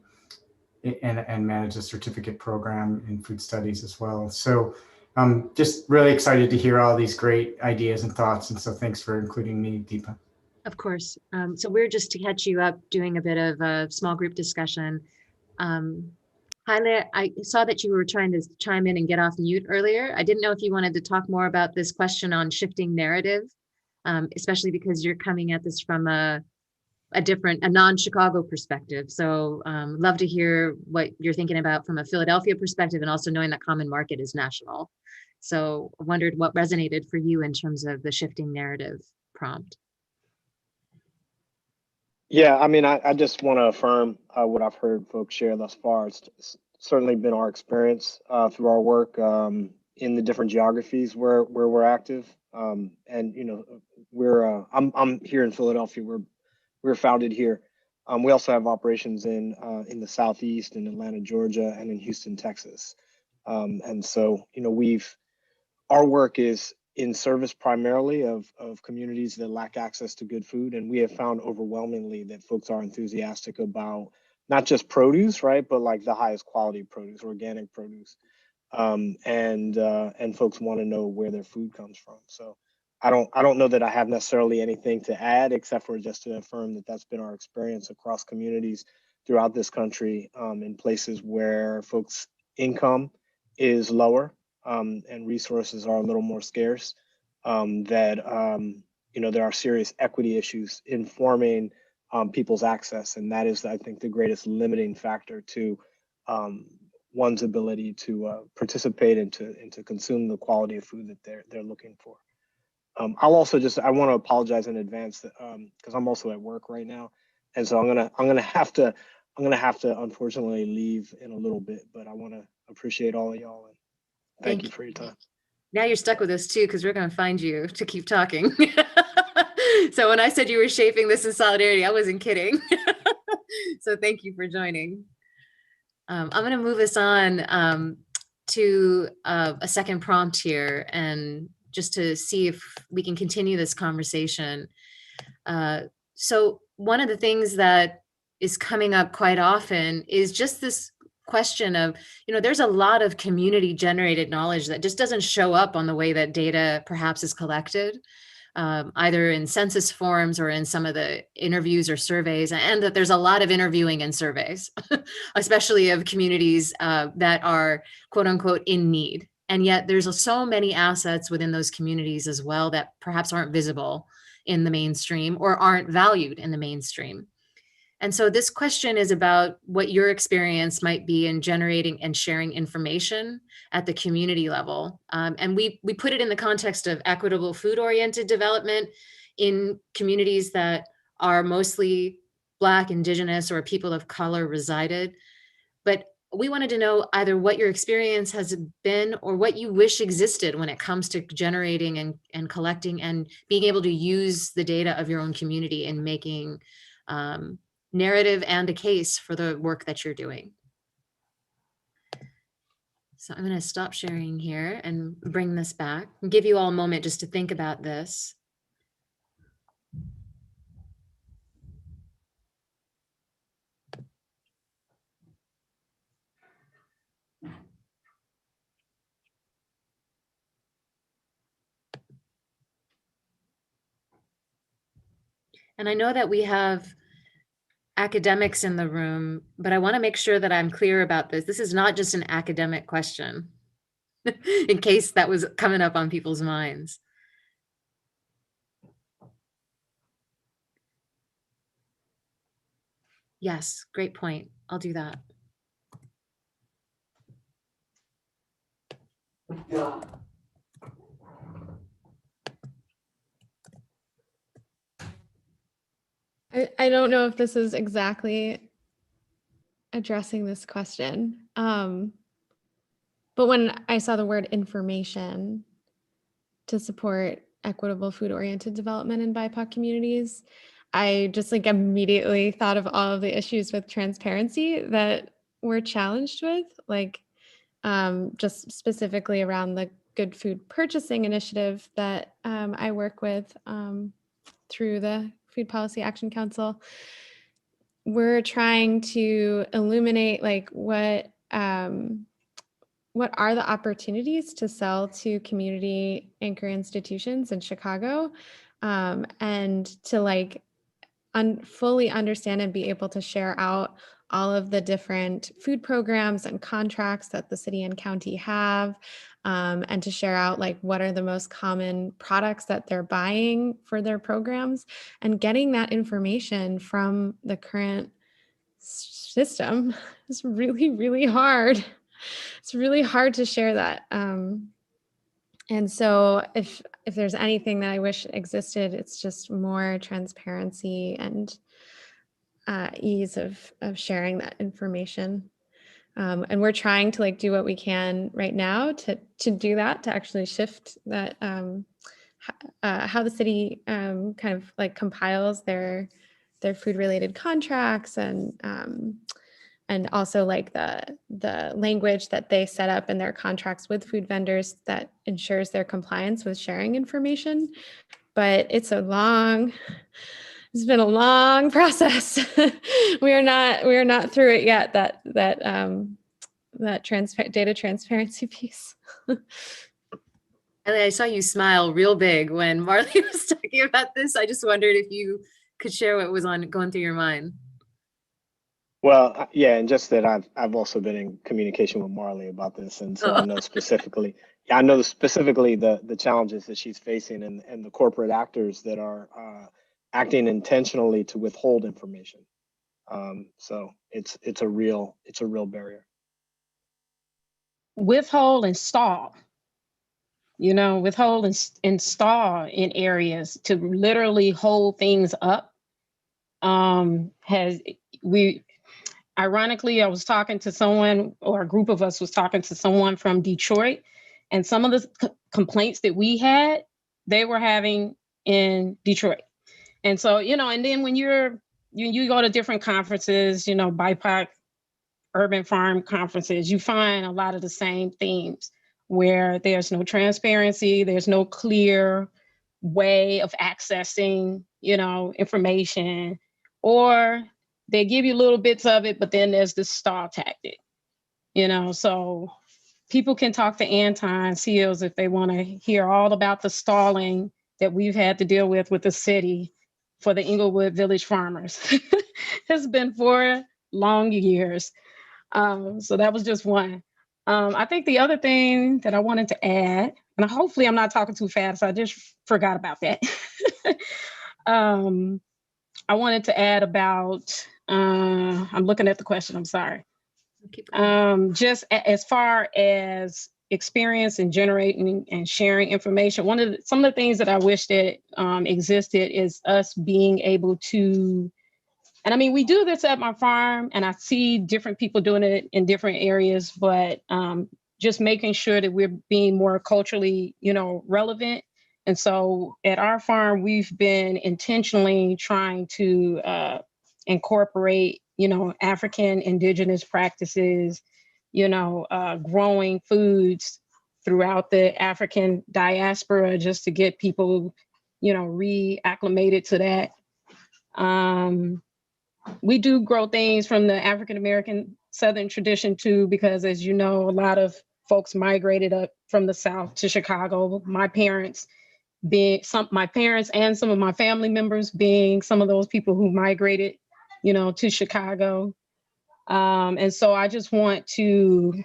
manage a certificate program in food studies as well. So I'm just really excited to hear all these great ideas and thoughts. And so thanks for including me, Deepa. Of course. So we're just to catch you up doing a bit of a small group discussion. Haile, I saw that you were trying to chime in and get off mute earlier. I didn't know if you wanted to talk more about this question on shifting narrative, especially because you're coming at this from a non-Chicago perspective. So love to hear what you're thinking about from a Philadelphia perspective, and also knowing that Common Market is national. So I wondered what resonated for you in terms of the shifting narrative prompt. Yeah, I mean, I just want to affirm what I've heard folks share thus far. It's certainly been our experience through our work in the different geographies where we're active. And you know, I'm here in Philadelphia. We're founded here. We also have operations in the Southeast, in Atlanta, Georgia, and in Houston, Texas. And so, you know, our work is in service primarily of communities that lack access to good food. And we have found overwhelmingly that folks are enthusiastic about not just produce, right, but like the highest quality produce, organic produce. And folks want to know where their food comes from. So I don't know that I have necessarily anything to add, except for just to affirm that that's been our experience across communities throughout this country, in places where folks' income is lower, and resources are a little more scarce, there are serious equity issues informing people's access, and that is, I think, the greatest limiting factor to one's ability to participate and to consume the quality of food that they're looking for. I want to apologize in advance because I'm also at work right now, and so I'm gonna have to unfortunately leave in a little bit. But I want to appreciate all of y'all and thank you for your time. Now you're stuck with us too, because we're going to find you to keep talking. So when I said you were shaping this in solidarity, I wasn't kidding. So thank you for joining. I'm going to move us on to a second prompt here, and just to see if we can continue this conversation. So one of the things that is coming up quite often is just this question of, there's a lot of community generated knowledge that just doesn't show up on the way that data perhaps is collected, either in census forms or in some of the interviews or surveys, and that there's a lot of interviewing and surveys, especially of communities that are quote unquote in need. And yet there's so many assets within those communities as well that perhaps aren't visible in the mainstream or aren't valued in the mainstream. And so this question is about what your experience might be in generating and sharing information at the community level. And we put it in the context of equitable food-oriented development in communities that are mostly Black, Indigenous, or people of color resided. But we wanted to know either what your experience has been or what you wish existed when it comes to generating and collecting and being able to use the data of your own community in making narrative and a case for the work that you're doing. So I'm going to stop sharing here and bring this back and give you all a moment just to think about this. And I know that we have academics in the room, but I want to make sure that I'm clear about this. This is not just an academic question, in case that was coming up on people's minds. Yes, great point. I'll do that. I don't know if this is exactly addressing this question. But when I saw the word information to support equitable food-oriented development in BIPOC communities, I just immediately thought of all of the issues with transparency that we're challenged with, just specifically around the Good Food Purchasing Initiative that I work with through the Food Policy Action Council. We're trying to illuminate what are the opportunities to sell to community anchor institutions in Chicago, and to fully understand and be able to share out all of the different food programs and contracts that the city and county have, and to share out what are the most common products that they're buying for their programs, and getting that information from the current system is really, really hard. It's really hard to share that. And so if there's anything that I wish existed, it's just more transparency and ease of sharing that information. And we're trying to do what we can right now to do that, to actually shift that, how the city kind of compiles their food related contracts, and also the language that they set up in their contracts with food vendors that ensures their compliance with sharing information. But it's been a long process. we are not through it yet, that data transparency piece. Ellie, I saw you smile real big when Marley was talking about this. I just wondered if you could share what was going through your mind. Well, yeah, and just that I've also been in communication with Marley about this, and so I know specifically, the challenges that she's facing and the corporate actors that are acting intentionally to withhold information. So it's a real barrier. Withhold and stall. Withhold and stall in areas to literally hold things up. Ironically, I was talking to someone, or a group of us was talking to someone from Detroit, and some of the complaints that we had, they were having in Detroit. And so, and then when you go to different conferences, BIPOC, urban farm conferences, you find a lot of the same themes where there's no transparency, there's no clear way of accessing, information, or they give you little bits of it, but then there's this stall tactic, so people can talk to Anton Seals if they want to hear all about the stalling that we've had to deal with the city for the Inglewood Village farmers. It's been 4 long years. So that was just one. I think the other thing that I wanted to add, and hopefully I'm not talking too fast, I just forgot about that. I wanted to add about, I'm looking at the question, I'm sorry. Just as far as experience in generating and sharing information, some of the things that I wish that existed is us being able to, and I mean, we do this at my farm, and I see different people doing it in different areas, but just making sure that we're being more culturally, relevant. And so at our farm, we've been intentionally trying to incorporate, African indigenous practices, growing foods throughout the African diaspora, just to get people, reacclimated to that. We do grow things from the African American Southern tradition too, because as you know, a lot of folks migrated up from the South to Chicago. My parents and some of my family members being some of those people who migrated, to Chicago. And so I just want to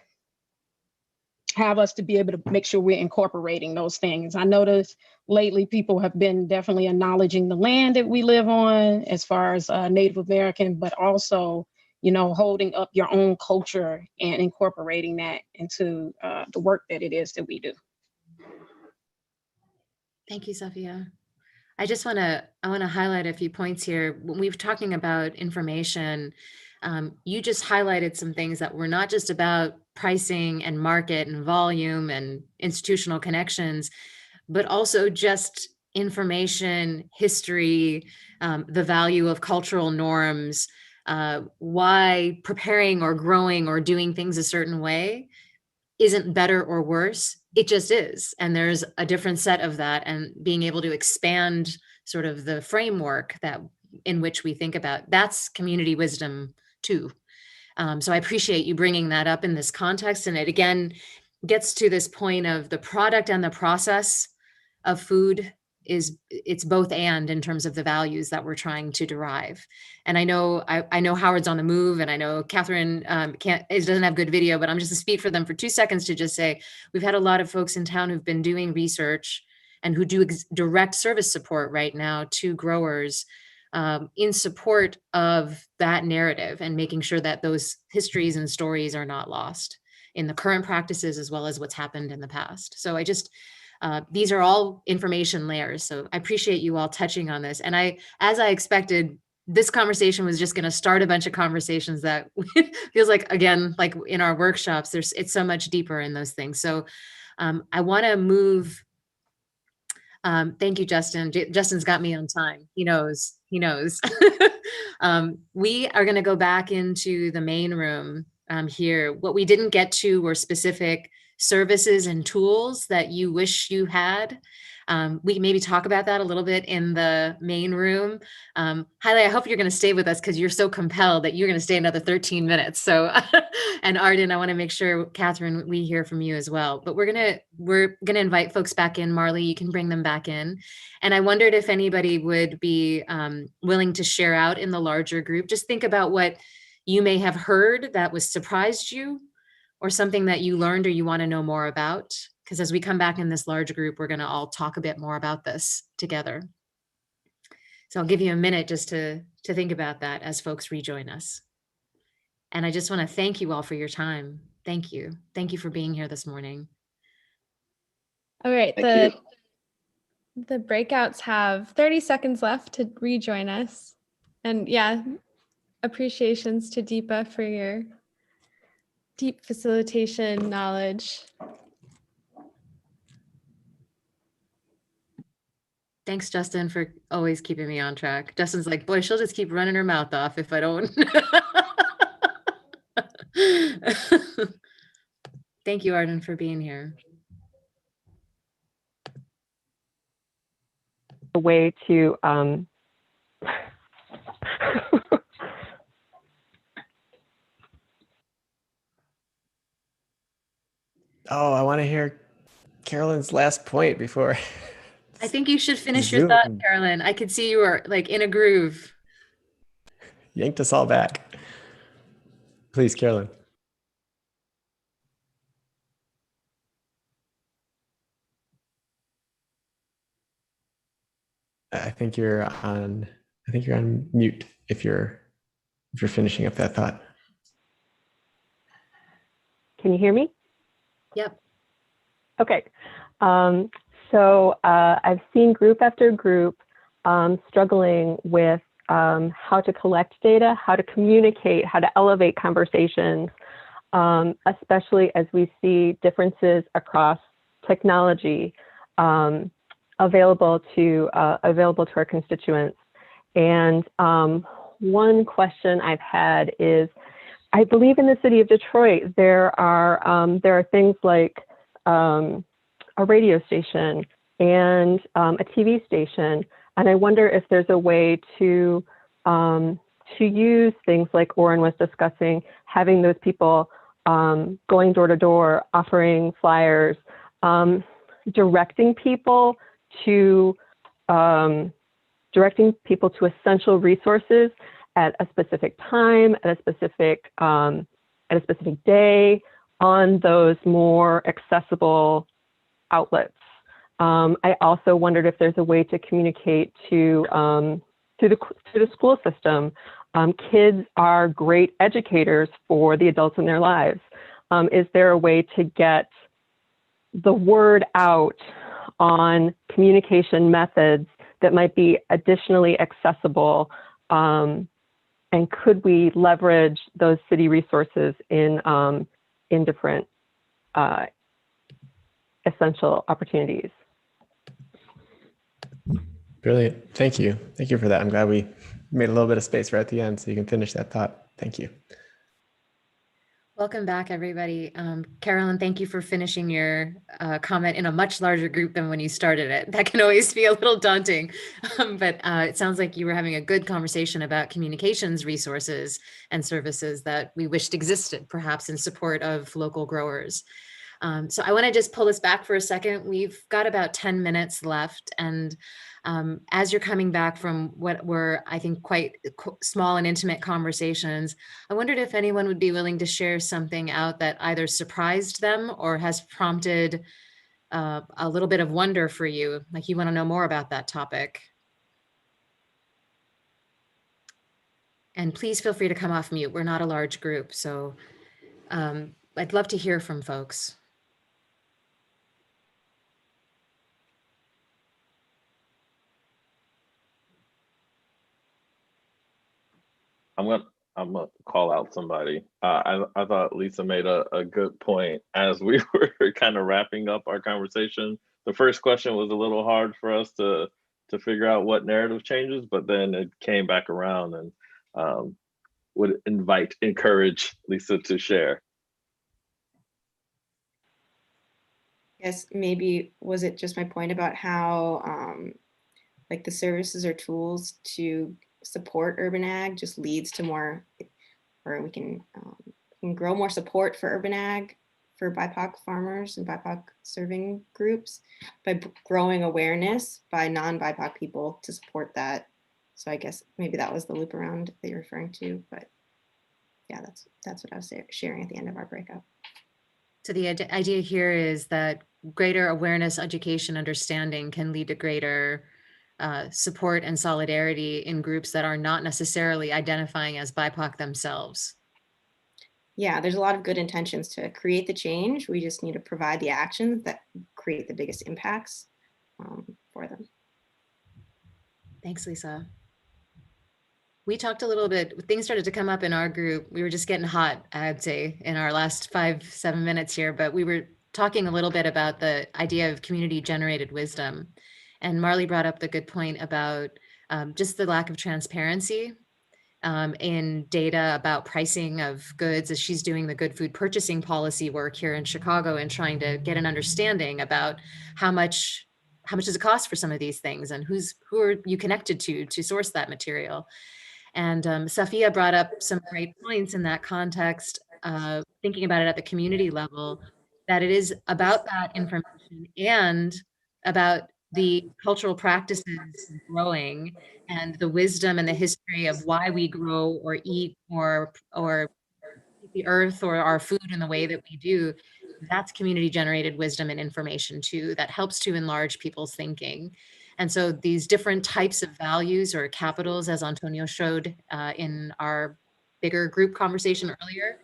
have us to be able to make sure we're incorporating those things. I noticed lately people have been definitely acknowledging the land that we live on as far as Native American, but also, holding up your own culture and incorporating that into the work that it is that we do. Thank you, Sophia. I want to highlight a few points here. When we've talking about information, you just highlighted some things that were not just about pricing and market and volume and institutional connections, but also just information, history, the value of cultural norms, why preparing or growing or doing things a certain way isn't better or worse. It just is. And there's a different set of that, and being able to expand sort of the framework in which we think about, that's community wisdom too. So I appreciate you bringing that up in this context. And it again gets to this point of the product and the process of food it's both and in terms of the values that we're trying to derive. And I know Howard's on the move, and I know Catherine doesn't have good video, but I'm just to speak for them for 2 seconds to just say, we've had a lot of folks in town who've been doing research and who do direct service support right now to growers in support of that narrative and making sure that those histories and stories are not lost in the current practices as well as what's happened in the past. So these are all information layers. So I appreciate you all touching on this. And as I expected, this conversation was just going to start a bunch of conversations that feels like, again, like in our workshops, it's so much deeper in those things. So I want to move. Thank you, Justin. Justin's got me on time. He knows. We are going to go back into the main room here. What we didn't get to were specific services and tools that you wish you had. We can maybe talk about that a little bit in the main room. Haile, I hope you're going to stay with us because you're so compelled that you're going to stay another 13 minutes. So, and Arden, I want to make sure, Catherine, we hear from you as well. But we're gonna invite folks back in. Marley, you can bring them back in. And I wondered if anybody would be willing to share out in the larger group. Just think about what you may have heard that was surprised you, or something that you learned or you want to know more about. Because as we come back in this large group, we're going to all talk a bit more about this together. So I'll give you a minute just to think about that as folks rejoin us. And I just want to thank you all for your time. Thank you. Thank you for being here this morning. All right, Thank you. the breakouts have 30 seconds left to rejoin us. And yeah, appreciations to Deepa for your deep facilitation knowledge. Thanks, Justin, for always keeping me on track. Justin's like, boy, she'll just keep running her mouth off if I don't. Thank you, Arden, for being here. A way to Oh, I want to hear Carolyn's last point before. I think you should finish your thought, Carolyn. I could see you were like in a groove. Yanked us all back. Please, Carolyn. I think you're on mute if you're finishing up that thought. Can you hear me? Yep. Okay. So I've seen group after group struggling with how to collect data, how to communicate, how to elevate conversations, especially as we see differences across technology available to our constituents. And one question I've had is, I believe in the city of Detroit, there are things like a radio station and a TV station, and I wonder if there's a way to use things like Oren was discussing, having those people going door to door, offering flyers, directing people to essential resources at a specific time, at a specific day, on those more accessible outlets. I also wondered if there's a way to communicate to the school system. Kids are great educators for the adults in their lives. Is there a way to get the word out on communication methods that might be additionally accessible? And could we leverage those city resources in different essential opportunities? Brilliant. Thank you. Thank you for that. I'm glad we made a little bit of space right at the end so you can finish that thought. Thank you. Welcome back, everybody. Carolyn, thank you for finishing your comment in a much larger group than when you started it. That can always be a little daunting, but it sounds like you were having a good conversation about communications resources and services that we wished existed, perhaps in support of local growers. So I want to just pull us back for a second. We've got about 10 minutes left, and as you're coming back from what were, I think, quite small and intimate conversations, I wondered if anyone would be willing to share something out that either surprised them or has prompted a little bit of wonder for you, like you want to know more about that topic. And please feel free to come off mute. We're not a large group, so I'd love to hear from folks. I'm gonna call out somebody. I thought Lisa made a good point as we were kind of wrapping up our conversation. The first question was a little hard for us to figure out what narrative changes, but then it came back around, and would encourage Lisa to share. Yes, maybe was it just my point about how like the services or tools to support urban ag just leads to more, or we can grow more support for urban ag for BIPOC farmers and BIPOC serving groups by growing awareness by non-BIPOC people to support that. So I guess maybe that was the loop around that you're referring to, but yeah, that's what I was sharing at the end of our breakup. So the idea here is that greater awareness, education, understanding can lead to greater support and solidarity in groups that are not necessarily identifying as BIPOC themselves. Yeah, there's a lot of good intentions to create the change. We just need to provide the actions that create the biggest impacts for them. Thanks, Lisa. We talked a little bit, things started to come up in our group. We were just getting hot, I'd say, in our last 5-7 minutes here, but we were talking a little bit about the idea of community generated wisdom. And Marley brought up the good point about just the lack of transparency in data about pricing of goods, as she's doing the good food purchasing policy work here in Chicago and trying to get an understanding about how much does it cost for some of these things, and who are you connected to source that material. And Safia brought up some great points in that context, thinking about it at the community level, that it is about that information and about the cultural practices growing and the wisdom and the history of why we grow or eat or the earth or our food in the way that we do. That's community generated wisdom and information too, that helps to enlarge people's thinking. And so these different types of values or capitals, as Antonio showed in our bigger group conversation earlier,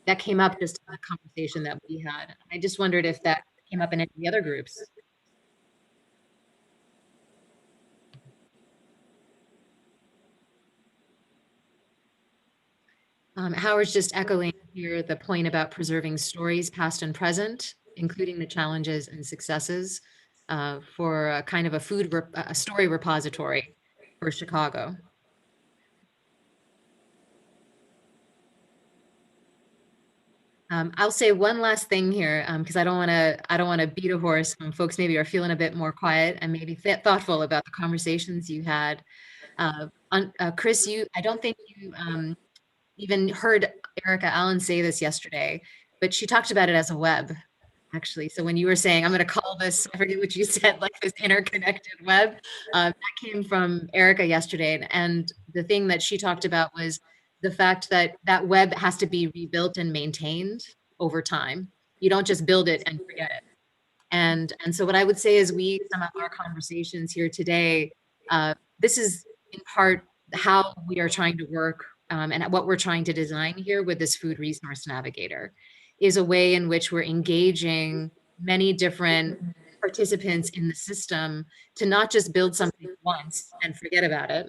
that came up just in the conversation that we had. I just wondered if that came up in any of the other groups. Howard's just echoing here the point about preserving stories, past and present, including the challenges and successes for a kind of a story repository for Chicago. I'll say one last thing here because I don't want to beat a horse. Folks maybe are feeling a bit more quiet and maybe thoughtful about the conversations you had. Chris, I don't think you even heard Erica Allen say this yesterday, but she talked about it as a web, actually. So when you were saying, I'm going to call this, I forget what you said, like this interconnected web, that came from Erica yesterday. And the thing that she talked about was the fact that that web has to be rebuilt and maintained over time. You don't just build it and forget it. And so what I would say is we sum up our conversations here today. This is in part how we are trying to work and what we're trying to design here with this food resource navigator is a way in which we're engaging many different participants in the system to not just build something once and forget about it,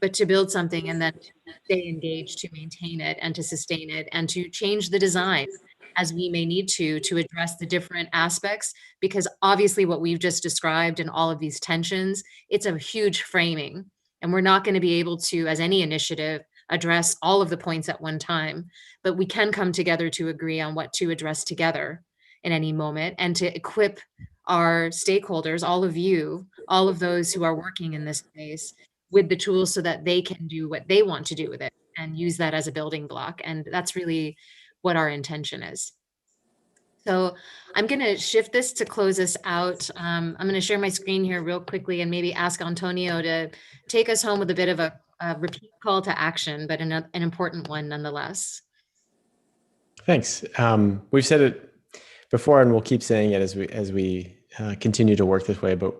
but to build something and then to stay engaged, to maintain it and to sustain it and to change the design as we may need to address the different aspects, because obviously what we've just described and all of these tensions, it's a huge framing, and we're not going to be able to, as any initiative, address all of the points at one time, but we can come together to agree on what to address together in any moment and to equip our stakeholders, all of you, all of those who are working in this space with the tools so that they can do what they want to do with it and use that as a building block. And that's really what our intention is. So I'm going to shift this to close us out. I'm going to share my screen here real quickly and maybe ask Antonio to take us home with a bit of a repeat call to action, but an important one nonetheless. Thanks. We've said it before, and we'll keep saying it as we continue to work this way. But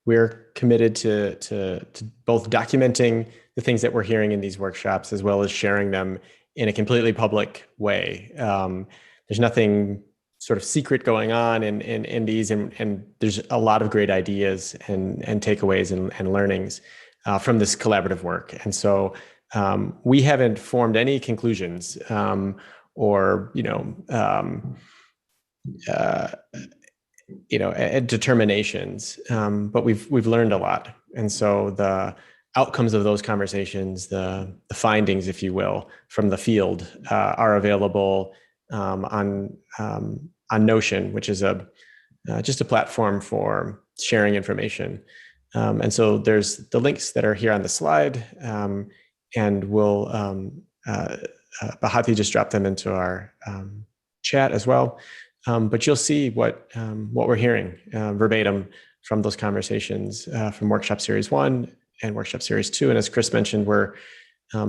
we're committed to both documenting the things that we're hearing in these workshops, as well as sharing them in a completely public way. There's nothing sort of secret going on in these, and there's a lot of great ideas and takeaways and learnings from this collaborative work. And so we haven't formed any conclusions or determinations, but we've learned a lot. And so the outcomes of those conversations, the findings, if you will, from the field are available on Notion, which is a just a platform for sharing information. And so there's the links that are here on the slide, and we'll, Bahati just dropped them into our chat as well. But you'll see what we're hearing verbatim from those conversations from Workshop Series 1 and Workshop Series 2. And as Chris mentioned, we're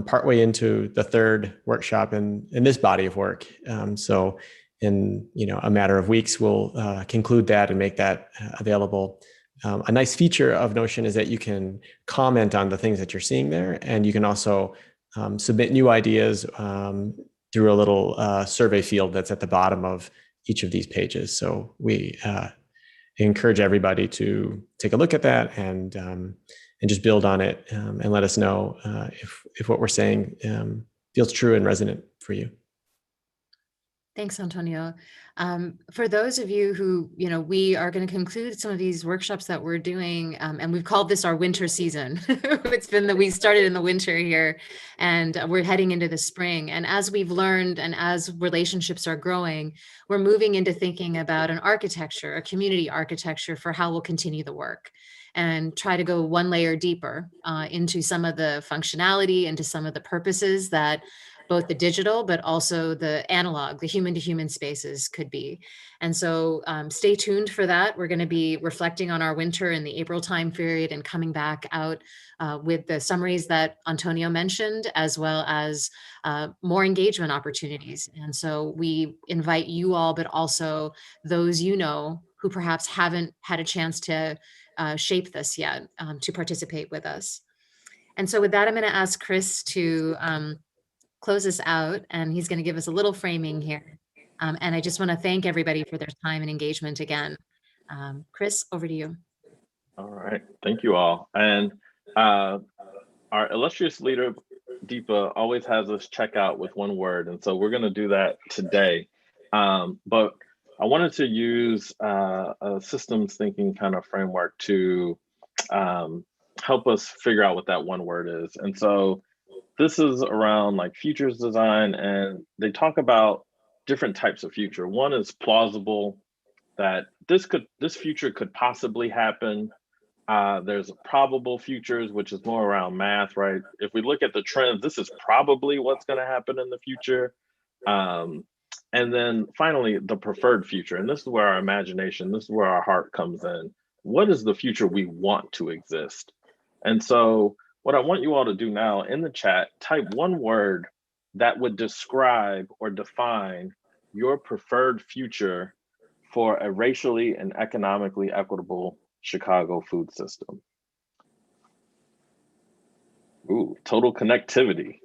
partway into the third workshop in this body of work. So in a matter of weeks, we'll conclude that and make that available. A nice feature of Notion is that you can comment on the things that you're seeing there, and you can also submit new ideas through a little survey field that's at the bottom of each of these pages. So we encourage everybody to take a look at that and just build on it, and let us know if what we're saying feels true and resonant for you. Thanks, Antonio. For those of you who, we are going to conclude some of these workshops that we're doing, and we've called this our winter season. It's been we started in the winter here, and we're heading into the spring. And as we've learned and as relationships are growing, we're moving into thinking about an architecture, a community architecture for how we'll continue the work, and try to go one layer deeper into some of the functionality, into some of the purposes that both the digital, but also the analog, the human-to-human spaces could be. And so stay tuned for that. We're going to be reflecting on our winter in the April time period and coming back out with the summaries that Antonio mentioned, as well as more engagement opportunities. And so we invite you all, but also those who perhaps haven't had a chance to shape this yet, to participate with us. And so with that, I'm going to ask Chris to close us out, and he's going to give us a little framing here. And I just want to thank everybody for their time and engagement again. Chris, over to you. All right, thank you all. And our illustrious leader, Deepa, always has us check out with one word. And so we're going to do that today. But I wanted to use a systems thinking kind of framework to help us figure out what that one word is. And so this is around like futures design, and they talk about different types of future. One is plausible, that this future could possibly happen. There's probable futures, which is more around math, right? If we look at the trends, this is probably what's going to happen in the future. And then finally, the preferred future. And this is where our imagination, this is where our heart comes in. What is the future we want to exist? And so what I want you all to do now in the chat, type one word that would describe or define your preferred future for a racially and economically equitable Chicago food system. Ooh, total connectivity.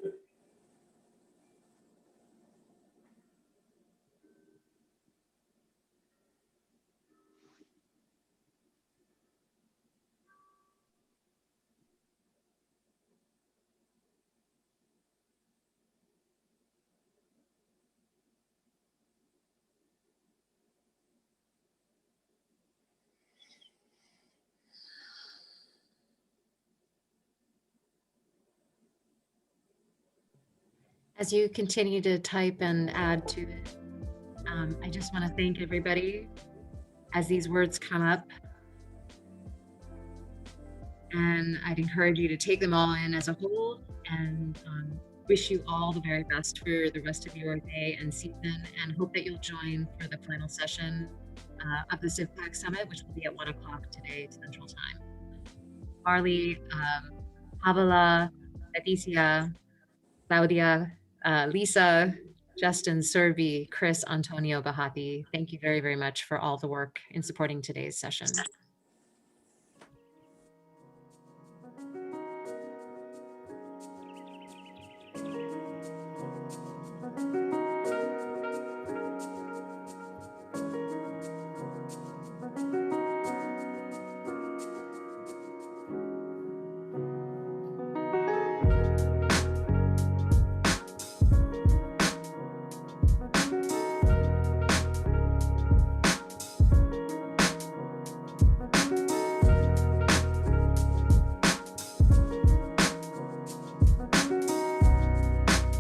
As you continue to type and add to it, I just want to thank everybody as these words come up. And I'd encourage you to take them all in as a whole, and wish you all the very best for the rest of your day and season, and hope that you'll join for the final session of the CivPAC Summit, which will be at 1 o'clock today, Central Time. Marley, Havala, Leticia, Claudia, Lisa, Justin, Servi, Chris, Antonio, Bahati, thank you very, very much for all the work in supporting today's session.